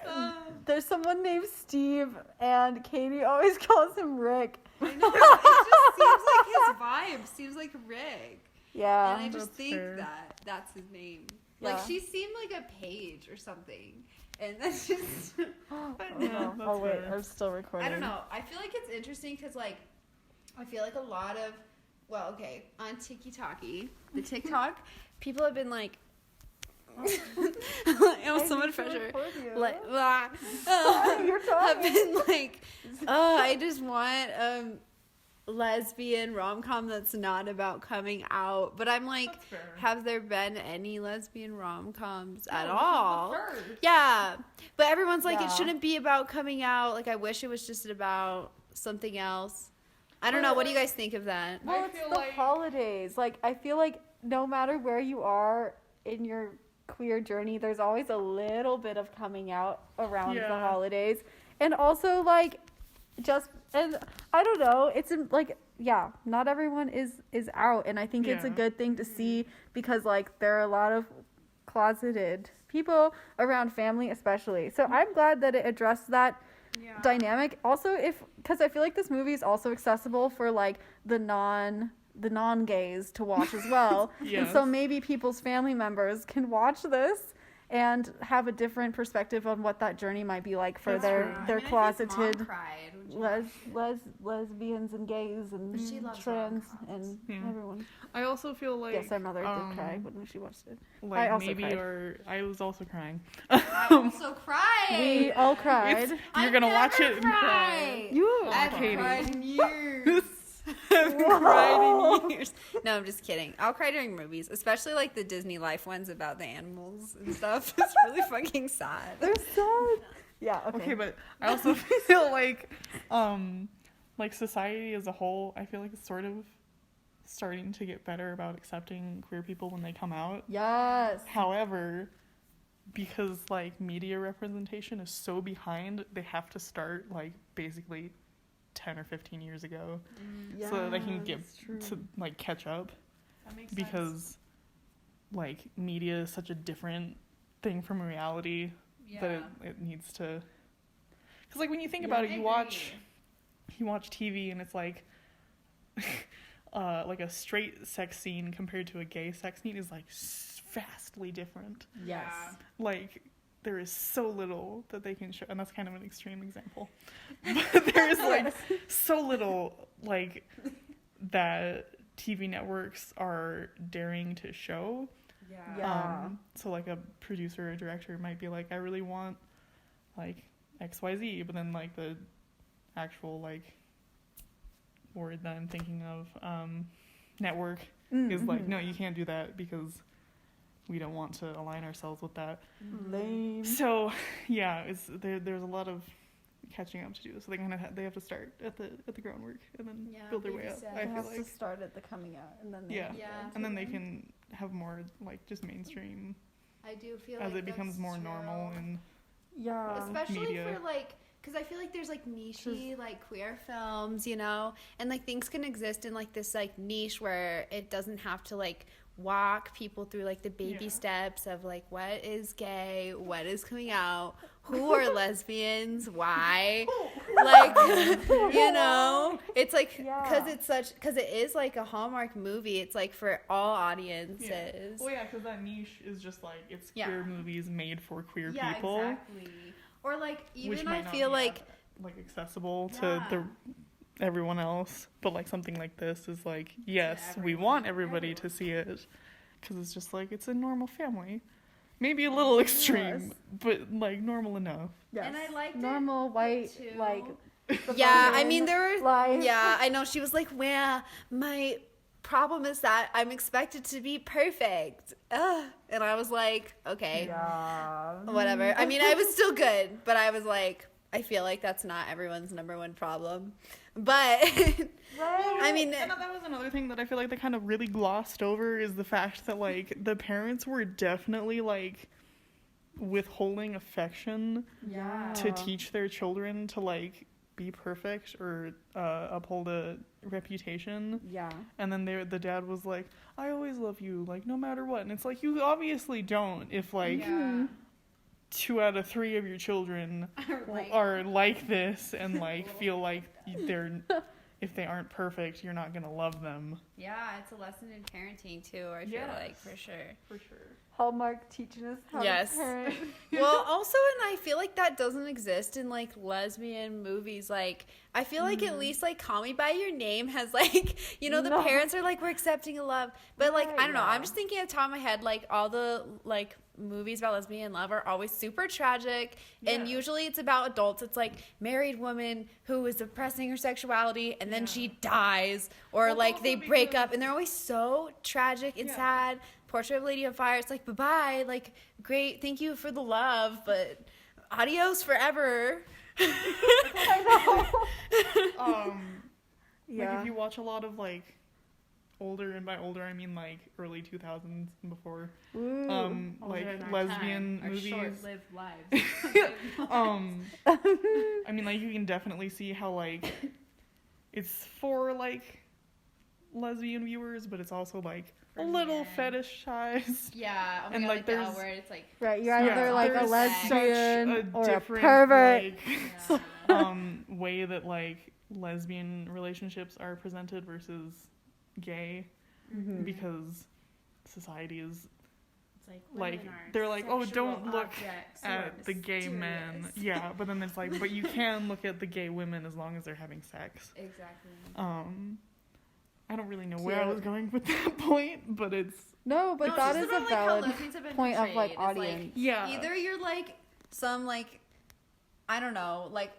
There's someone named Steve, and Katie always calls him Rick. I know. It just seems like his vibe seems like Rick, Yeah. and I just That's think fair. that that's his name. Yeah. Like she seemed like a Paige or something, and that's just. Yeah, that's wait, fair. I'm still recording. I don't know. I feel like it's interesting because like I feel like a lot of well, okay, on the TikTok, people have been like, it was so much pressure. Like, You're have talking. been like, oh, I just want lesbian rom-com that's not about coming out. But I'm like, That's fair. have there been any lesbian rom-coms at No, all? this is the first. Yeah, but everyone's like, Yeah. it shouldn't be about coming out. Like, I wish it was just about something else. I don't know. What do you guys think of that? Well, I it's feel the like- holidays. Like, I feel like no matter where you are in your queer journey, there's always a little bit of coming out around the Yeah. holidays. And also, like, and I don't know, it's like, yeah, not everyone is out. And I think it's a Yeah. good thing to see because, like, there are a lot of closeted people around family, especially. So I'm glad that it addressed that dynamic. Also, because I feel like this movie is also accessible for like the non-gays to watch as well. And so Yes. maybe people's family members can watch this and have a different perspective on what that journey might be like for That's their true. their I mean, I think closeted Mom cried when she lesbians and gays and She loves trans rom-coms. and Yeah. everyone. I also feel like Yes, our mother did cry when she watched it. Like also maybe cried. I was also crying. I also cried. We all cried. You're gonna watch it and cry. You I've Katie. cried in years. I've cried in years. No, I'm just kidding. I'll cry during movies, especially like the Disney Life ones about the animals and stuff. It's really fucking sad. They're sad. Yeah. Okay. Okay, but I also feel like society as a whole, I feel like it's sort of starting to get better about accepting queer people when they come out. Yes. However, because like media representation is so behind, they have to start like basically 10 or 15 years ago so that they can get to like catch up, That makes because like media is such a different thing from reality that it needs to, because like when you think about it, you watch TV and it's like like a straight sex scene compared to a gay sex scene is like vastly different. Yes. Like there is so little that they can show, and that's kind of an extreme example, but there is like so little like that TV networks are daring to show. Yeah. So like a producer or director might be like, I really want like XYZ, but then like the actual like word that I'm thinking of, network, is like, no, you can't do that because we don't want to align ourselves with that. Lame. So yeah, there's a lot of catching up to do. So they have to start at the groundwork and then build their way up. baby I They steps. feel have like to start at the coming out, and then they Yeah. have to Yeah. go and then into they it. can have more like just mainstream I do feel as like it becomes that's more true. normal and Yeah. Especially media. for like, because I feel like there's like niche-y like queer films, you know, and like things can exist in like this like niche where it doesn't have to like walk people through like the baby Yeah. steps of like what is gay, what is coming out, who are lesbians, why, like you know, it's like because it is like a Hallmark movie. It's like for all audiences. Well, yeah, because that niche is just like it's Yeah. queer movies made for queer Yeah, people, exactly. Or like which even might I not feel be like like accessible to everyone else. But like something like this is like, yes, we everyone. want everybody to see it, because it's just like it's a normal family, maybe a little extreme, but like normal enough. Yes. And I liked it normal white too. like. Yeah, I suburban mean there were life. yeah, I know she was like, well, my problem is that I'm expected to be perfect. Ugh. And I was like, okay, Yeah. whatever. I mean, I was still good, but I was like, I feel like that's not everyone's number one problem. But I mean, And that was another thing that I feel like they kind of really glossed over, is the fact that like the parents were definitely like withholding affection Yeah. to teach their children to like be perfect or uphold a reputation. Yeah. And then the dad was like, I always love you, like no matter what. And it's like, you obviously don't, if like 2 out of 3 of your children are like this and like feel like if they aren't perfect, you're not gonna love them. Yeah, it's a lesson in parenting too, I feel like, for sure. For sure. Hallmark teaching us how to parent. Well, also, and I feel like that doesn't exist in, like, lesbian movies. Like, I feel like at least, like, Call Me By Your Name has, like, you know, the parents are like, we're accepting of love. But, like, I don't know. I'm just thinking at the top of my head, like, all the, like, movies about lesbian love are always super tragic. And usually it's about adults. It's, like, married woman who is suppressing her sexuality and then she dies. Or, like, they break up. And they're always so tragic and sad. Portrait of a Lady on Fire, it's like, bye-bye, like, great, thank you for the love, but adios forever. Like, if you watch a lot of, like, older, and by older I mean, like, early 2000s and before, like, lesbian movies. Short-lived lives. I mean, like, you can definitely see how, like, it's for, like, lesbian viewers, but it's also, like, a little fetishized. Yeah, oh my and God, like there's word, it's like, right, you're either like a lesbian or a different, pervert. Like, way that like lesbian relationships are presented versus gay, because society is like they're like, oh, don't look at the gay men. Yeah, but then it's like, but you can look at the gay women as long as they're having sex. Exactly. I don't really know where I was going with that point, but it's... No, but that is a valid point of, like, audience. Like, yeah. Either you're, like, some, like, I don't know, like,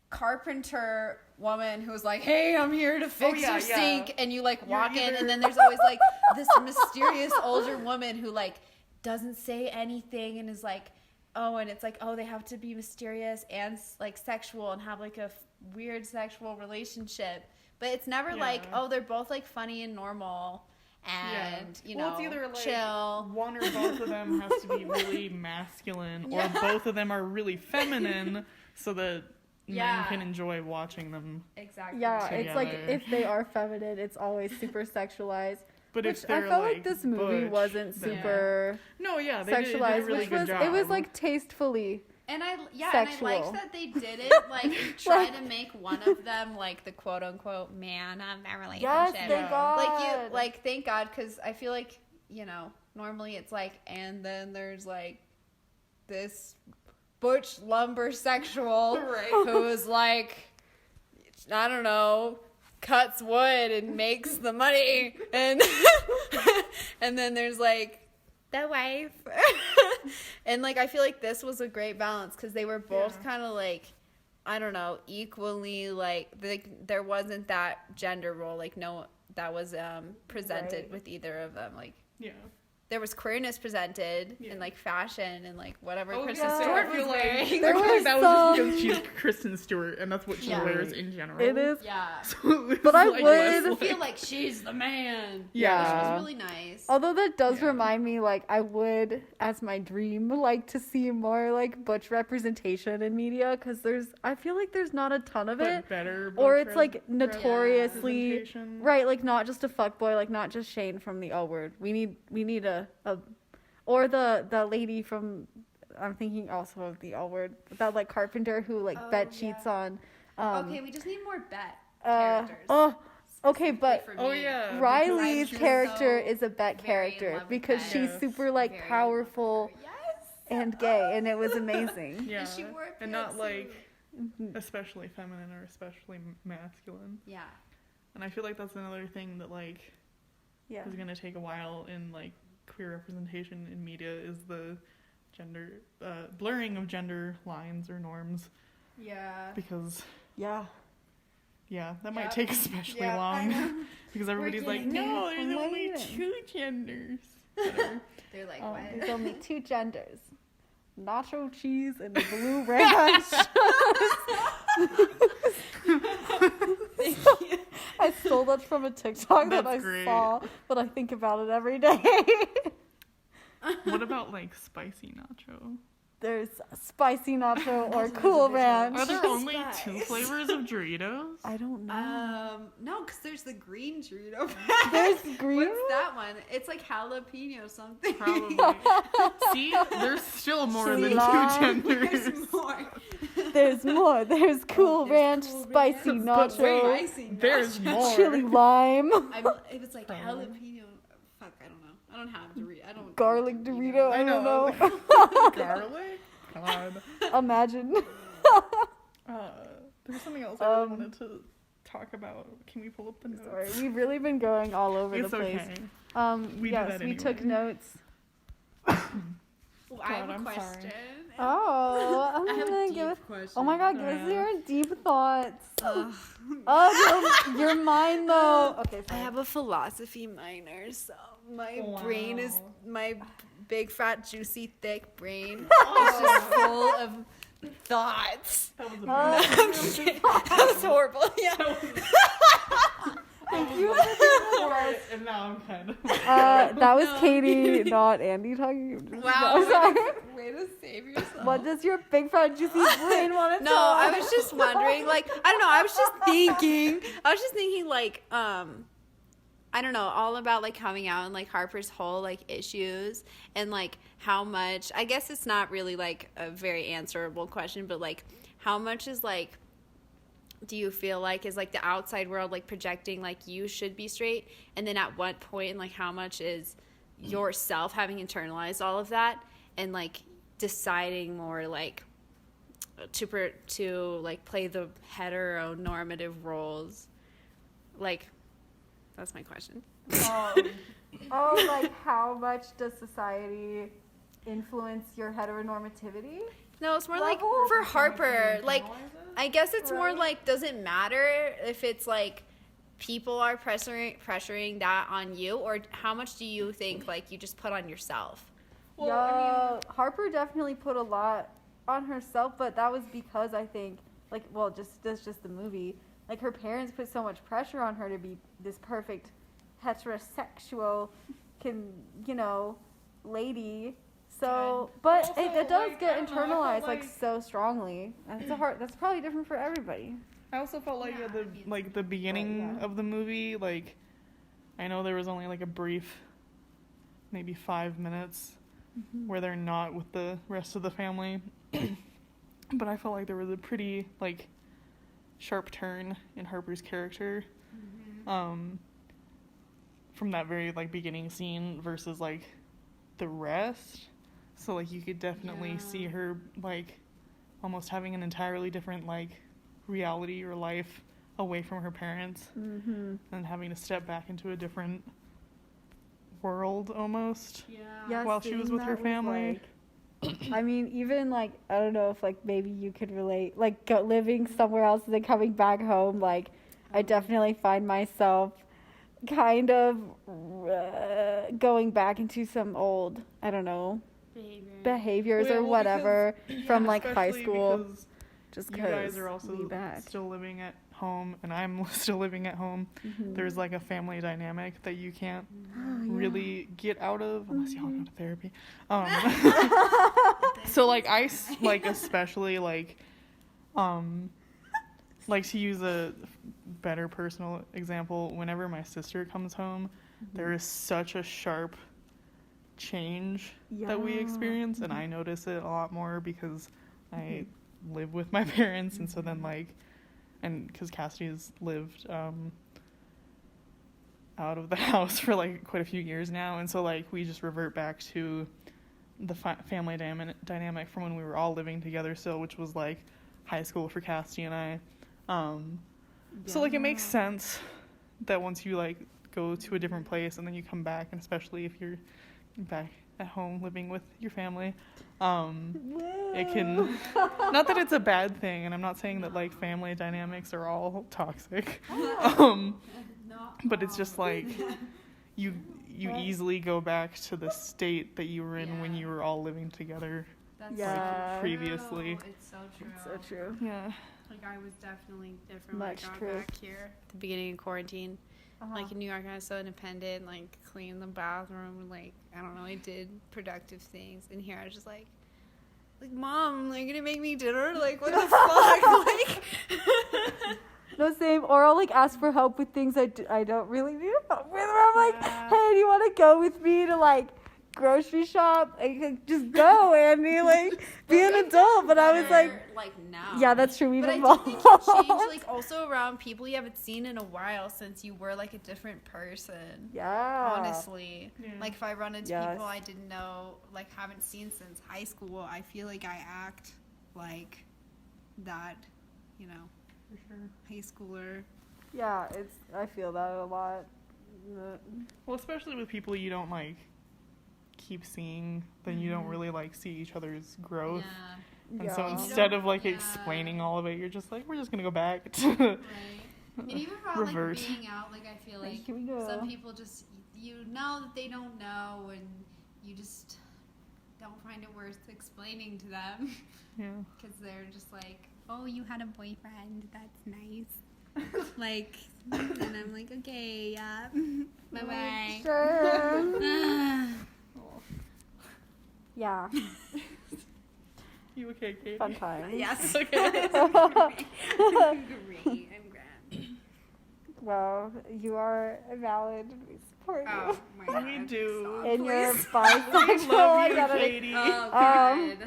carpenter woman who's like, hey, I'm here to fix your sink, and you, like, walk in, and then there's always, like, this mysterious older woman who, like, doesn't say anything and is like, oh, and it's like, oh, they have to be mysterious and, like, sexual and have, like, a weird sexual relationship. But it's never like, oh, they're both, like, funny and normal and, you know, it's either, like, chill. One or both of them has to be really masculine, or both of them are really feminine so that men can enjoy watching them. Exactly. Yeah, together. it's like, if they are feminine, it's always super sexualized. But which if they're, I felt like, like this movie wasn't super they sexualized, did a really good job. It was, like, tastefully And I sexual. liked that they did it, like, try to make one of them, like, the quote-unquote man of their relationship. Yes, thank God. Thank God, because I feel like, you know, normally it's like, and then there's, like, this butch lumber sexual who is, like, I don't know, cuts wood and makes the money, and and then there's, like, the wife. And, like, I feel like this was a great balance because they were both kind of, like, I don't know, equally, like, there wasn't that gender role, like, no, that was presented with either of them. Like, there was queerness presented in, like, fashion and, like, whatever Kristen Stewart was wearing. That was just because she's Kristen Stewart and that's what she wears in general. It is. Yeah. So but I like, would feel like she's the man. Yeah. She was really nice. Although that does remind me, like, I would, as my dream, like to see more, like, butch representation in media, because I feel like there's not a ton of it. Better or it's, like, notoriously, representation. right, like, not just a fuckboy, like, not just Shane from The L Word. We need a or the lady from, I'm thinking also of The L Word, that, like, carpenter who, like, bet cheats on. Okay, we just need more bet characters. Okay, but Riley's She's character so is a bet very in character love with because Bet. she's super, like, Very powerful and gay, and it was amazing. Yeah, And she wore a and not, pantsuit. like, especially feminine or especially masculine. Yeah. And I feel like that's another thing that, like, is going to take a while in, like, queer representation in media is the gender, blurring of gender lines or norms. Yeah. Because... Yeah, that might take especially long. Because everybody's like, no, there's only 2 genders. They're like, what? There's only 2 genders. Nacho cheese and the blue ranch. I stole that from a TikTok that I saw, but I think about it every day. What about, like, spicy nacho? There's spicy nacho or Cool Ranch. Are there only 2 flavors of Doritos? I don't know. No, because there's the green Dorito. There's green? What's that one? It's like jalapeno something. Probably. See, there's still more than 2 genders. There's more. There's more. There's Cool Ranch, spicy But wait, nachos, there's more. chili lime, It was like jalapeno. Fuck, I don't know. I don't have Dorito. I don't. garlic Dorito. I don't know. Garlic? God. Imagine. There's something else I really wanted to talk about. Can we pull up the notes? Sorry, we've really been going all over It's the place. okay. We do Yes, that we took anyway. notes. Well, I have God, a I'm question. sorry. Oh, I have gonna a give us. deep question. Oh my God, give us Yeah. your deep thoughts. Ugh. Oh, your mind though. Okay, I sorry. have a philosophy minor, so my brain is my big fat juicy thick brain is just full of thoughts. That was a Oh. That was horrible. Yeah. Thank you. And now I'm kind of. That was No. Katie, not Andy talking. Wow. No, sorry. Way to save yourself. What does your big fat juicy brain want to No, tell I us? was just wondering, like, I don't know, I was just thinking, like, I don't know, all about, like, coming out and, like, Harper's whole, like, issues and, like, how much, I guess it's not really, like, a very answerable question, but, like, how much is, like, do you feel like is, like, the outside world, like, projecting, like, you should be straight, and then at what point, like, how much is yourself having internalized all of that, and, like, deciding more, like, to like play the heteronormative roles, like, that's my question. Oh, like how much does society influence your heteronormativity? No, it's more Level? like for Harper, like, I guess it's more Right. like, does it matter if it's like people are pressuring that on you, or how much do you think like you just put on yourself? Well, Yo, I mean, Harper definitely put a lot on herself, but that was because I think, like, well, that's just the movie. Like, her parents put so much pressure on her to be this perfect heterosexual, lady. So, but Also, it does like, get I don't know, I felt internalized like like- so strongly. That's probably different for everybody. I also felt like Yeah, at the I mean, like the beginning yeah. of the movie, like, I know there was only like a brief, maybe 5 minutes, where they're not with the rest of the family, but I felt like there was a pretty like sharp turn in Harper's character, from that very like beginning scene versus like the rest. So like you could definitely see her like almost having an entirely different like reality or life away from her parents, and having to step back into a different world almost. Yeah, While she was seeing with her that family. I mean, even like, I don't know if like maybe you could relate, like living somewhere else and then coming back home. Like, I definitely find myself kind of going back into some old, I don't know, behaviors Well, or because- whatever from like high Especially school. because Just you because guys are also still living at home and I'm still living at home. There's like a family dynamic that you can't really get out of unless y'all go to therapy. So like like especially like like to use a better personal example, whenever my sister comes home, there is such a sharp change that we experience, and I notice it a lot more because I live with my parents, and so then like, and because Cassidy's lived out of the house for like quite a few years now, and so like we just revert back to the family dynamic from when we were all living together still, which was like high school for Cassidy and I. So like it makes sense that once you like go to a different place and then you come back, and especially if you're back at home living with your family, it can, not that it's a bad thing, and I'm not saying that like family dynamics are all toxic, but it's just like you easily go back to the state that you were in when you were all living together previously. It's so true. It's so true. Yeah. Like, I was definitely different Much when I got true. back here at the beginning of quarantine. Like, in New York, I was so independent, like, cleaned the bathroom, like, I don't know, I did productive things. And here I was just like, Mom, are you gonna make me dinner? Like, what the fuck? Like, No, same. Or I'll like ask for help with things I don't really need help with. Or I'm like, hey, do you want to go with me to like grocery shop and could just go, Andy, like be an adult. But I was like now. Yeah, that's true. We've But evolved. I do think you change, like, also around people you haven't seen in a while since you were, like, a different person. Yeah. Honestly. Yeah. Like, if I run into Yes. people I didn't know, like, haven't seen since high school, I feel like I act like that, you know, For sure. high schooler. Yeah, I feel that a lot. Well, especially with people you don't, like, keep seeing, then you don't really, like, see each other's growth. Yeah. And so Yeah. instead of, like, Yeah. explaining all of it, you're just like, we're just gonna go back to Right. And even about, revert. like, being out, like, I feel like Here we go. some people just, you know that they don't know, and you just don't find it worth explaining to them. Yeah. Because they're just like, oh, you had a boyfriend, that's nice. Like, and I'm like, okay, yeah, bye-bye. Sure. Yeah. You okay, Katie? Fun time. Yes. Okay. I'm great. I'm grand. Well, you are valid. We support Oh, you. my God. We do. And you're Please. bisexual. Love I you, gotta- Katie. Oh, God.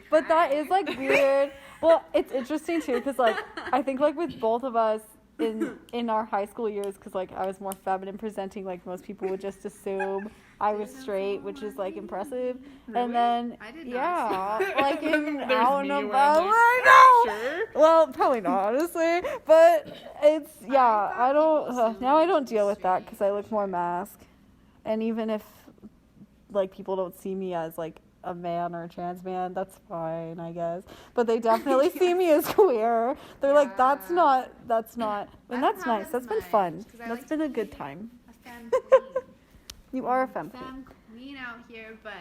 But that is like weird. Well, it's interesting too because like I think like with both of us in our high school years, because like I was more feminine presenting, like most people would just assume I was straight, which is like impressive. Really? And then I did not yeah, see that. like in There's out and me where about. I'm like, I know. Sure. Well, probably not, honestly. But it's yeah. I don't now. I don't deal with that because I look more mask, and even if like people don't see me as like a man or a trans man, that's fine, I guess. But they definitely see me as queer. They're like, that's not, and I that's don't nice. have That's as been much, fun. 'cause I That's like been to a good be time. A femme queen. You are a femme queen. Femme queen out here, but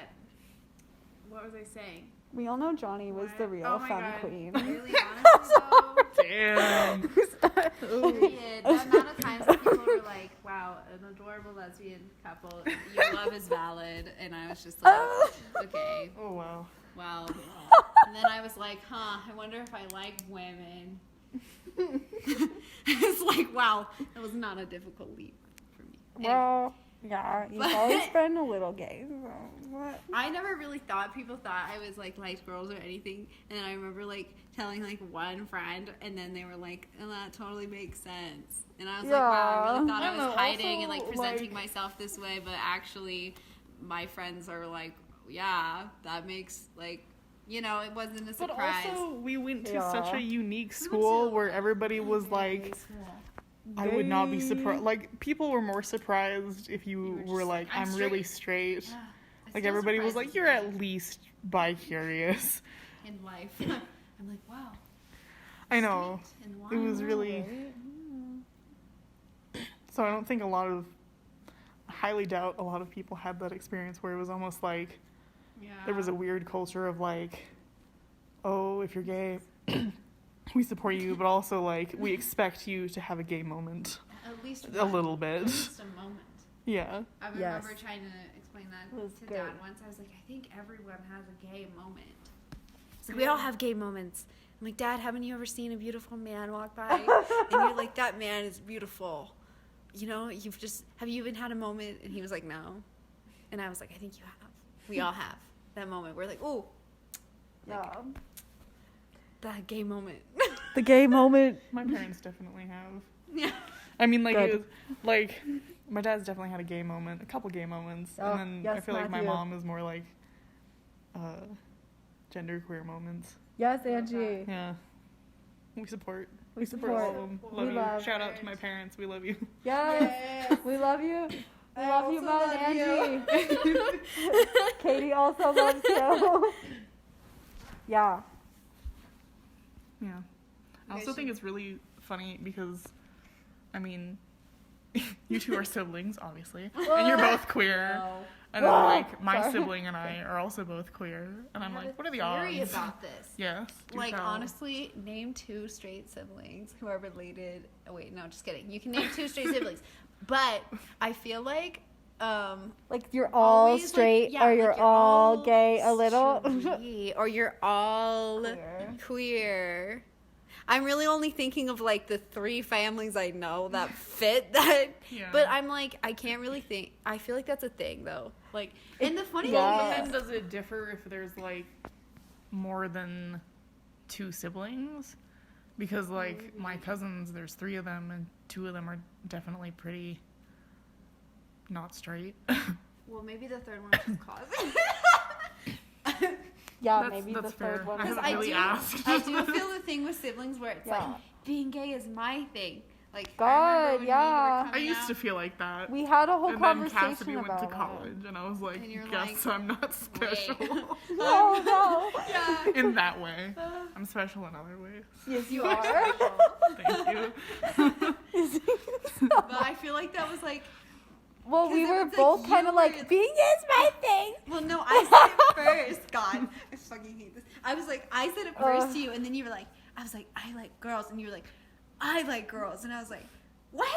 what was I saying? We all know Johnny was the What? real Oh my femme God. queen. Really, honestly, though, Damn. period. The amount of times that people were like, wow, an adorable lesbian couple, your love is valid. And I was just like, okay, Oh, wow. wow. And then I was like, I wonder if I like women. It's like, wow, that was not a difficult leap for me. Anyway. Well, yeah, you've always been a little gay. So what? I never really thought people thought I was like liked girls or anything, and then I remember like telling like one friend, and then they were like, "Oh, that totally makes sense." And I was like, "Wow, I really thought I I don't was know, hiding also, and like presenting like- myself this way, but actually, my friends are like, yeah, that makes like, you know, it wasn't a surprise." But also, we went to Yeah. such a unique We went school to where everybody was like, I would not be surprised. Like, people were more surprised if you You were just like, I'm I'm really straight. Yeah, it Like, still everybody was surprises like, you're me at least bi-curious. in life. I'm like, wow. I know. And why? It was really... So I don't think I highly doubt a lot of people had that experience where it was almost like Yeah. there was a weird culture of like, oh, if you're gay, we support you, but also like we expect you to have a gay moment at least a one, little At bit. least a moment. Yeah. I Yes. remember trying to explain that It was to good. Dad once. I was like, I think everyone has a gay moment. He's like, we all have gay moments. I'm like, Dad, haven't you ever seen a beautiful man walk by? And you're like, that man is beautiful. You know, have you even had a moment? And he was like, no. And I was like, I think you have. We all have that moment. We're like, oh, Yeah. that gay moment. The gay moment. My parents definitely have. Yeah. I mean, like, Good. it was, like, my dad's definitely had a gay moment, a couple gay moments. Oh, and then I yes, feel like my Matthew. mom is more like genderqueer moments. Yes, Angie. Yeah. We support. We All of support. them. We Love you. love. Shout out to my parents. We love you. Yes. We love you. We love you, also Mom love and Angie. Katie also loves you. Yeah. Yeah. I also think it's really funny because, I mean, you two are siblings, obviously, and you're both queer. And then, like, my Sorry. sibling and I are also both queer. And I'm like, what are the odds? Theory about this. Yes. do Like, tell. honestly, name 2 straight siblings who are related. Oh, wait, no, just kidding. You can name 2 straight siblings. But I feel like, Like you're all always, like, straight yeah, or like, you're all gay a little. straight, or you're all Queer. queer. I'm really only thinking of like the 3 families I know that fit that. Yeah. But I'm like, I can't really think. I feel like that's a thing though. Like, and the funny Well, thing but is, then does it differ if there's like more than 2 siblings? Because like my cousins, there's 3 of them, and 2 of them are definitely pretty not straight. well, maybe the 3rd one is just cousin. Yeah, That's maybe the fair. third one. I haven't really asked. I do feel the thing with siblings where it's Yeah. like being gay is my thing. Like, God, I remember when yeah. I used to feel like that. We had a whole and then conversation Cassidy went about to it. college, and I was like, And you're guess like, I'm not special. No, no. Yeah. In that way. I'm special in other ways. Yes, you are are. Thank you. But I feel like that was like, Well, 'cause we it were was like both you kind of like, were- being is my thing. well, no, I said it first. God, I fucking hate this. I was like, I said it first to you, and then you were like, I was like, I like girls, and you were like, I like girls, and I was like, what?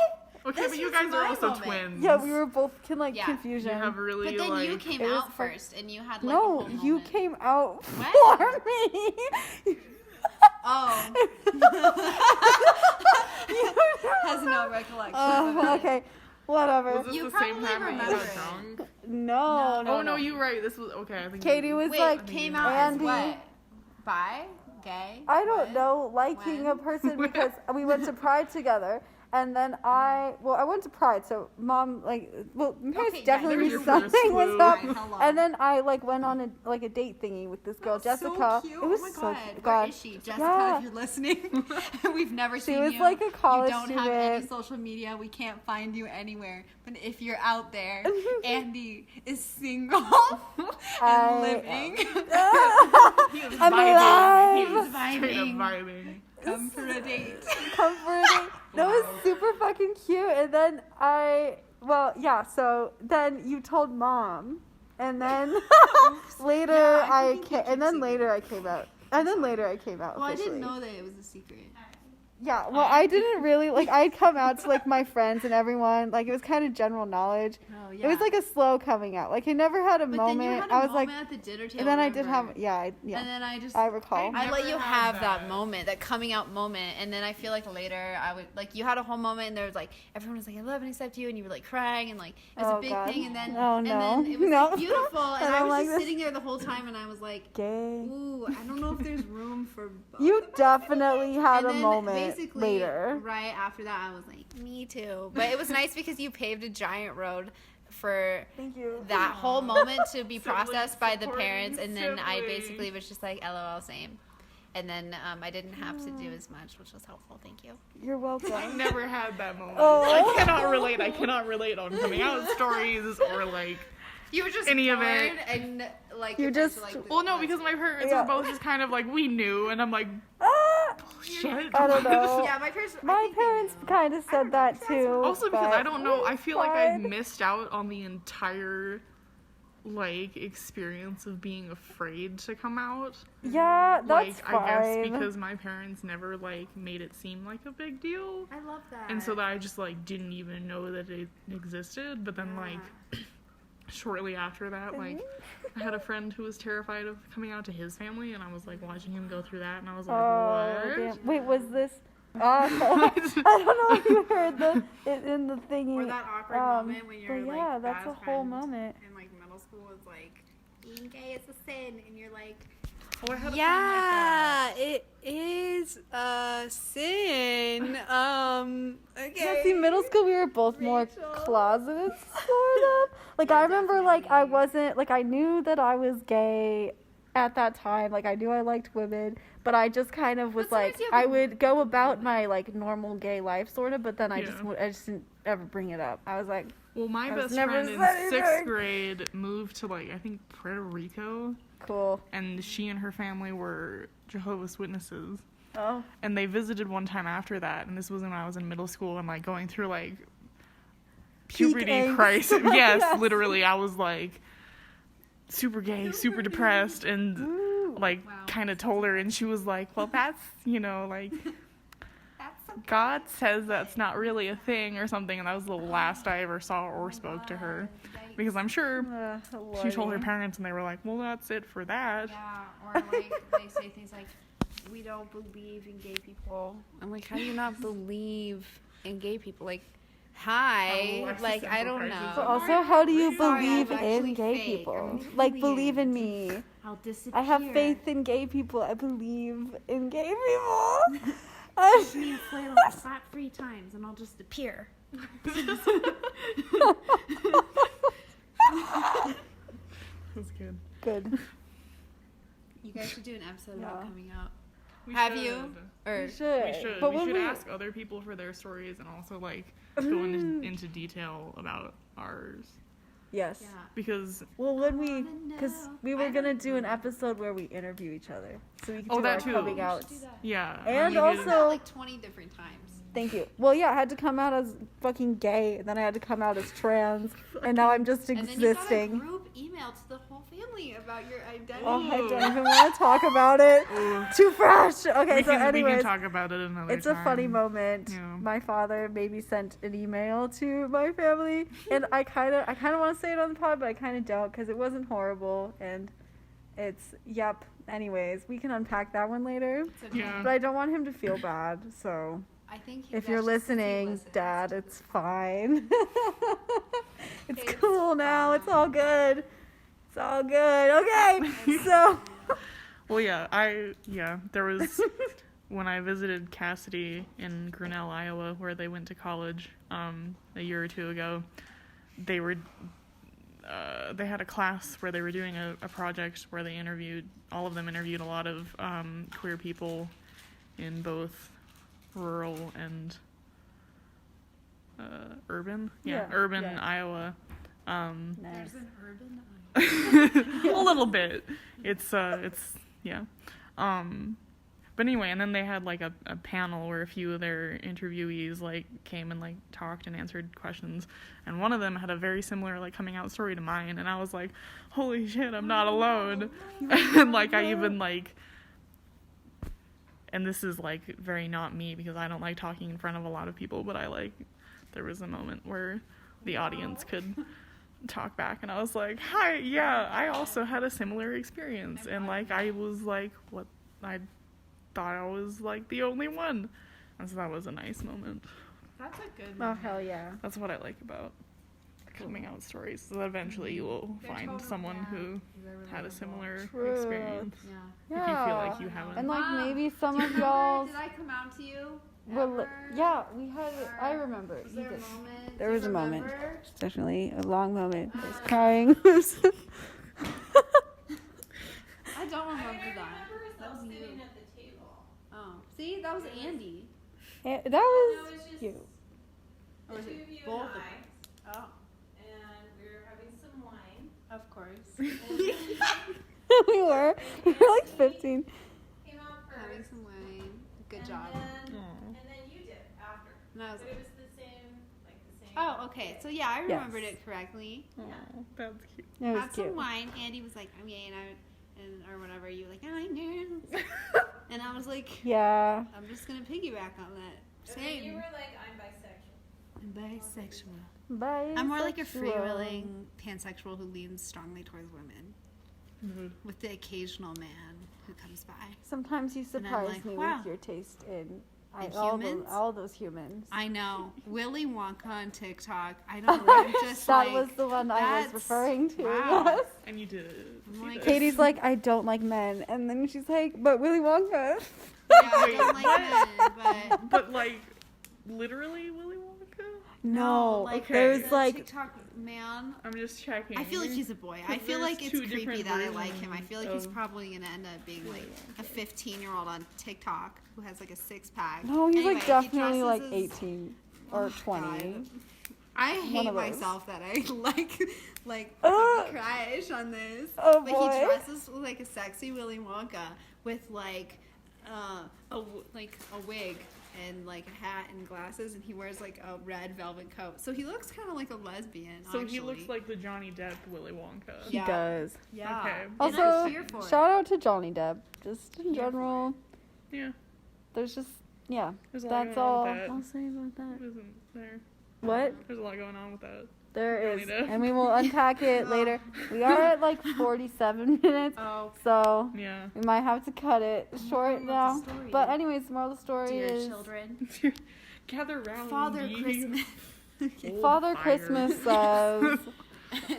Okay, This but you was guys are my also moment. twins. Yeah, we were both Yeah. confusion. You have really But then like. you came it was out fun- first, and you had like a No, whole you moment. came out When? for me. Oh. Has no recollection. of it. Okay, whatever. Was this You the same probably time that you remember got it. drunk? No, no. Oh no, you're right. This was okay. I think Katie was Wait, like, came you- out Andy. as what? Bi? Gay? I don't What? know, liking When? a person because we went to Pride together. And then I went to Pride, so Mom, my parents Okay, yeah, definitely there's knew your first something was clue. up. Right, how long? And then I went on a date thingy with this girl, That was Jessica. So cute. It was oh my so God. cute. Where God. is she? Jessica, Yeah. if you're listening. We've never She seen was you. like a college You don't have any student. social media. We can't find you anywhere. But if you're out there, Andy is single and living. He was I'm vibing. alive. He was straight up Vibing. vibing. Come for a date. Comforting. That was super fucking cute. And then so then you told Mom. And then later Yeah, I I think came, you and then keep later I came out. And then later I came out Well, I officially. didn't know that it was a secret. Yeah, well, I didn't really, I'd come out to, my friends and everyone. It was kind of general knowledge. Oh, yeah. It was, a slow coming out. I never had a But moment. then you had a I was moment at the dinner table. and then I did remember? have, yeah. And then I just... I recall. I let Never you had have that that. moment, that coming out moment, and then I feel like later I would you had a whole moment, and there was everyone was I love and accept you, and you were crying, and it was Oh, a big God. thing, and then Oh, and no. then it was No. beautiful, and I I don't was like just this. sitting there the whole time, and I was like, Gay. ooh, I don't know if there's room for both. You definitely had And a then moment basically, later. right after that, I was like, me too. But it was nice because you paved a giant road for Thank you. that whole moment to be Sibling processed by the supporting parents, and then I sibling. basically was just like, LOL, same. And then I didn't have to do as much, which was helpful. Thank you. You're welcome. I never had that moment. Oh. I cannot relate on coming out stories or You were just Any of bored it. and You just- well, no, because my parents Yeah. were both just kind of we knew, and I'm like, Ah! shit. I don't know. Yeah, my parents. I My think they parents knew. kind of said that too. Also because but I don't know, I feel like fine. I've missed out on the entire experience of being afraid to come out. Yeah, that's fine. I guess because my parents never made it seem like a big deal. I love that. And so that I just didn't even know that it existed. But then shortly after that, I had a friend who was terrified of coming out to his family, and I was watching him go through that, and I was like, Oh, what? damn. Wait, was this? I don't know if you heard it in the thingy. Or that awkward moment when you're but yeah, that's a best whole friends moment. in middle school is being gay is a sin, and you're like, Oh, I had a friend like yeah, it is a sin. Okay. Yeah, see, middle school we were both more Rachel. closeted, sort of. I remember, I wasn't, I knew that I was gay at that time. I knew I liked women, but I just kind of was But sometimes you have I a- would go about my normal gay life, sort of. But then I Yeah. just didn't ever bring it up. I was like, Well, my I was best never friend in said 6th anything. grade moved to, I think, Puerto Rico, cool. and she and her family were Jehovah's Witnesses. Oh, And they visited one time after that, and this was when I was in middle school and, going through, puberty angst. crisis. Yes, Yes. literally, I was, super gay, super depressed, and, ooh. kind of told her, and she was like, well, that's, That's God says that's not really a thing or something, and that was the last I ever saw or spoke to her. Because I'm sure she told her Lordy. parents, and they were like, well, that's it for that. Yeah, or they say things like, we don't believe in gay people. I'm like, how do you not believe in gay people? Like, hi, like I don't know. But also, how do you Sorry, believe I'm in actually gay fake. people? I'm Like, Julian. believe in me. I'll disappear. I have faith in gay people. I believe in gay people. Give me a flail and slap 3 times, and I'll just appear. That's good. Good. You guys should do an episode Yeah. about coming out. We Have should. you? Or We should. We should. But We when should ask other people for their stories and also like go into detail about ours Yes. yeah. because Well, when we, wanna because know. we were I gonna don't do an know. episode where we interview each other, so we could Oh, do that our too. coming We should out. do that. yeah. And we also- did- About, like 20 different times. Thank you. Well, yeah, I had to come out as fucking gay, and then I had to come out as trans, and now I'm just And then you got a existing. group email to the whole family about your identity. Oh, I don't even want to talk about it. Ooh. Too fresh. Okay, we so can anyways, talk about it another it's time. a funny moment. Yeah. My father maybe sent an email to my family, and I kind of want to say it on the pod, but I kind of don't because it wasn't horrible, and it's yep. Anyways, we can unpack that one later, It's okay. Yeah. but I don't want him to feel bad. So I think if that's you're just 'cause he listening, listens. Dad, it's fine. It's It's cool now. It's all fine. good. It's all good. Okay, so. Well, there was when I visited Cassidy in Grinnell, Iowa, where they went to college a year or two ago. They had a class where they were doing a project where they all of them interviewed a lot of queer people in both rural and urban, urban yeah. Iowa. Nice. There's an urban A little bit. It's yeah. But anyway, and then they had like a panel where a few of their interviewees like came and like talked and answered questions, and one of them had a very similar like coming out story to mine, and I was like, holy shit, I'm not alone. And like I even like, and this is like very not me because I don't like talking in front of a lot of people, but there was a moment where the audience could talk back, and I was like, hi, yeah, I also had a similar experience, and like I was like, what, I thought I was like the only one, and so that was a nice moment. That's a good Oh one. hell yeah. That's what I like about coming out stories, so that eventually you will They're find totally- someone yeah. who They're had a relatable. similar True. experience. Yeah. If you feel like you Yeah. haven't. And like Mom, maybe some of Remember, y'all. did I come out to you? Well, Ever? yeah, we had. I Or remember. Was You there a did. moment? There Do was you a moment. remember? Definitely a long moment. I was crying. I don't remember that. That That was sitting you. at the table. Oh, see, that was Andy. Yeah, that No, was it's just cute. Or the was two it of you both and of I, us? Oh, and we were having some wine. of course. we were like 15. Came out Having first. some wine. Good and job. Then, Aw. and then you did after. And I was But like, it was the same, like the same. oh, okay. So yeah, I remembered Yes. it correctly. Aw, that's cute. It was Had cute. some wine. Andy was like, I'm gay, and or whatever. You were like, I know. And I was like, Yeah. I'm just gonna piggyback on that. And then you Same. were like, I'm bisexual. I'm bisexual. Bye. I'm more like a freewheeling pansexual who leans strongly towards women, Mhm. with the occasional man who comes by. Sometimes you I'm surprise like, me wow. with your taste in In all humans? those humans. I know Willy Wonka on TikTok. I don't know. I'm just That like, was the one I was that's- referring to. wow. Yes. And you did it. I'm You like, did it. Katie's like, I don't like men, and then she's like, but Willy Wonka. yeah, I don't like men, but But like, literally Willy Wonka? No, like okay. there's the like TikTok man. I'm just checking. I feel like he's a boy. I feel There's like it's two creepy different that I like him. I feel like he's versions probably gonna end up being like a 15-year-old on TikTok who has like a 6-pack. no, he's Anyway, like he definitely dresses like as- 18 or 20. God. I One hate of those. myself that I like Uh, have a crush on this. oh but boy. he dresses like a sexy Willy Wonka with like a wig and like a hat and glasses, and he wears like a red velvet coat. So he looks kind of like a lesbian. So actually. he looks like the Johnny Depp Willy Wonka. He Yeah. does. Yeah. Okay. And Also, I'm here for it. shout out to Johnny Depp. Just in Here for general, Yeah. there's just, yeah. There's a lot That's going on all with that. I'll say about that. Isn't there? What? There's a lot going on with that. There Don't is. need to- And we will unpack it later. We are at like 47 minutes. Oh, So Yeah. we might have to cut it short What's now. the story? But anyways, the moral of the story dear is children. Gather round. Father ye Christmas. old Father fire. Christmas says,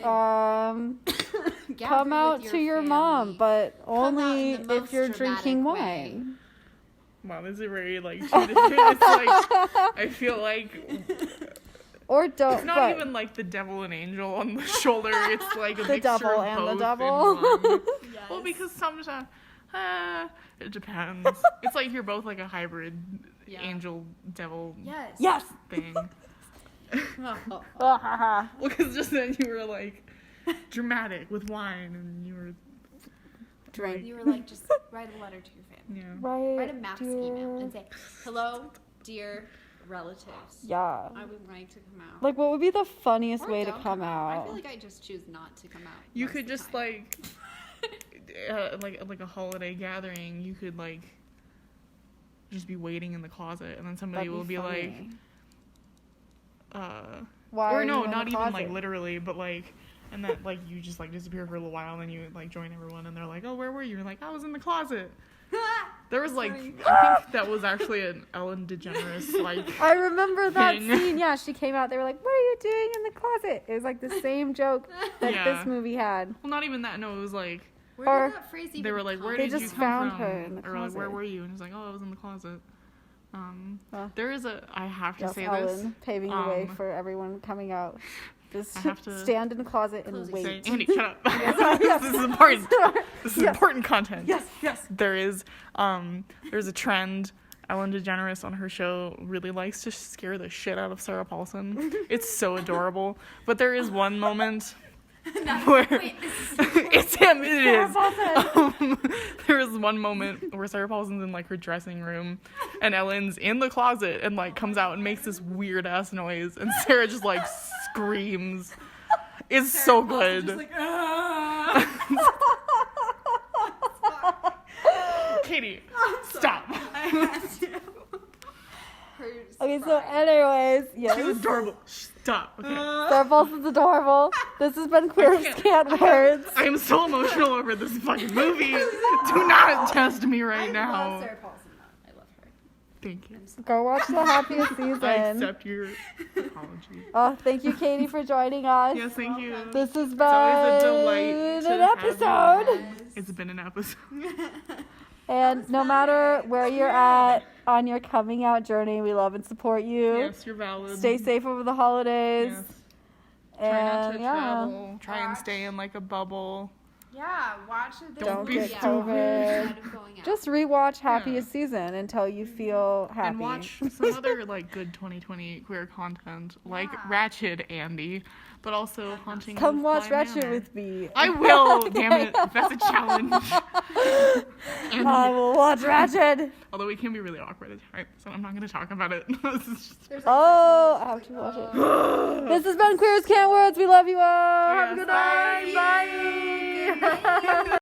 come Gather out with to your mom, family. but Come out only in the if most you're dramatic drinking way. wine. Wow, this is very like. It's like I feel like Or don't. it's not but even like the devil and angel on the shoulder. It's like a the mixture devil of and the both devil. in one. Yes. Well, because sometimes it depends. It's like you're both like a hybrid Yeah. angel devil Yes. Yes. thing. Oh. Oh, haha. Well, because just then you were like dramatic with wine, and you were Drink. You were like, just write a letter to your family. yeah. Write a mass email and say, hello, dear relatives. Yeah. I would like to come out. Like, what would be the funniest Or way to don't come I out? feel like I just choose not to come out. You most could of the just time. like a holiday gathering. You could like just be waiting in the closet, and then somebody That'd will be like, funny. Why or are no, you in not the even like closet? literally, but like, and that like you just like disappear for a little while, and then you like join everyone, and they're like, oh, where were you? You're like, I was in the closet. There was like, funny. I think that was actually an Ellen DeGeneres like. I remember that thing. scene. Yeah, she came out. They were like, "What are you doing in the closet?" It was like the same joke that Yeah. this movie had. Well, not even that. No, it was like Where Or did that phrase even they were like, come where They did you just come found from? her in the Or like, where closet. were you? And he's like, oh, I was in the closet. Well, There is a. I have to Yes, say Ellen, this. paving the way um, for everyone coming out. Just I have to- stand in the closet and Closing wait. Say, Andy, shut up. This is important. This is Yes. important content. Yes, yes. There's a trend. Ellen DeGeneres on her show really likes to scare the shit out of Sarah Paulson. It's so adorable. But there is one moment where it's him. It is. There is one moment where Sarah Paulson's in like her dressing room, and Ellen's in the closet and like comes out and makes this weird ass noise, and Sarah just like screams. It's so good. Katie, stop. Okay, so anyways, She's yes. adorable. Stop. Okay. Sarah Paulson's adorable. This has been Queer I can't- Scant Words. I am so emotional over this fucking movie. Do not test me right I love now. Sarah Paulson, though. I love her. Thank you. Go watch the Happiest I season. accept your apology. Oh, thank you, Katie, for joining us. Yes, thank you. This has been always a delight to an have episode. It's been an episode. And no matter where you're at on your coming out journey, we love and support you. Yes, you're valid. Stay safe over the holidays. Yes. Try not to And yeah, travel. Try and stay in like a bubble. Yeah, watch it. Don't be movie stupid. outside of going out. just rewatch Happiest season until you feel happy. And watch some other like good 2020 queer content, like Yeah. Ratchet Andy, but also Haunting. Come of watch Bly Ratchet Manor. with me. I will. Damn it, that's a challenge. And, I will watch Ratchet. although it can be really awkward at times, so I'm not going to talk about it. This is just- Oh, I have to watch it. This has been Queer Scant Words. We love you all. Have a Yes, good night. bye. Bye.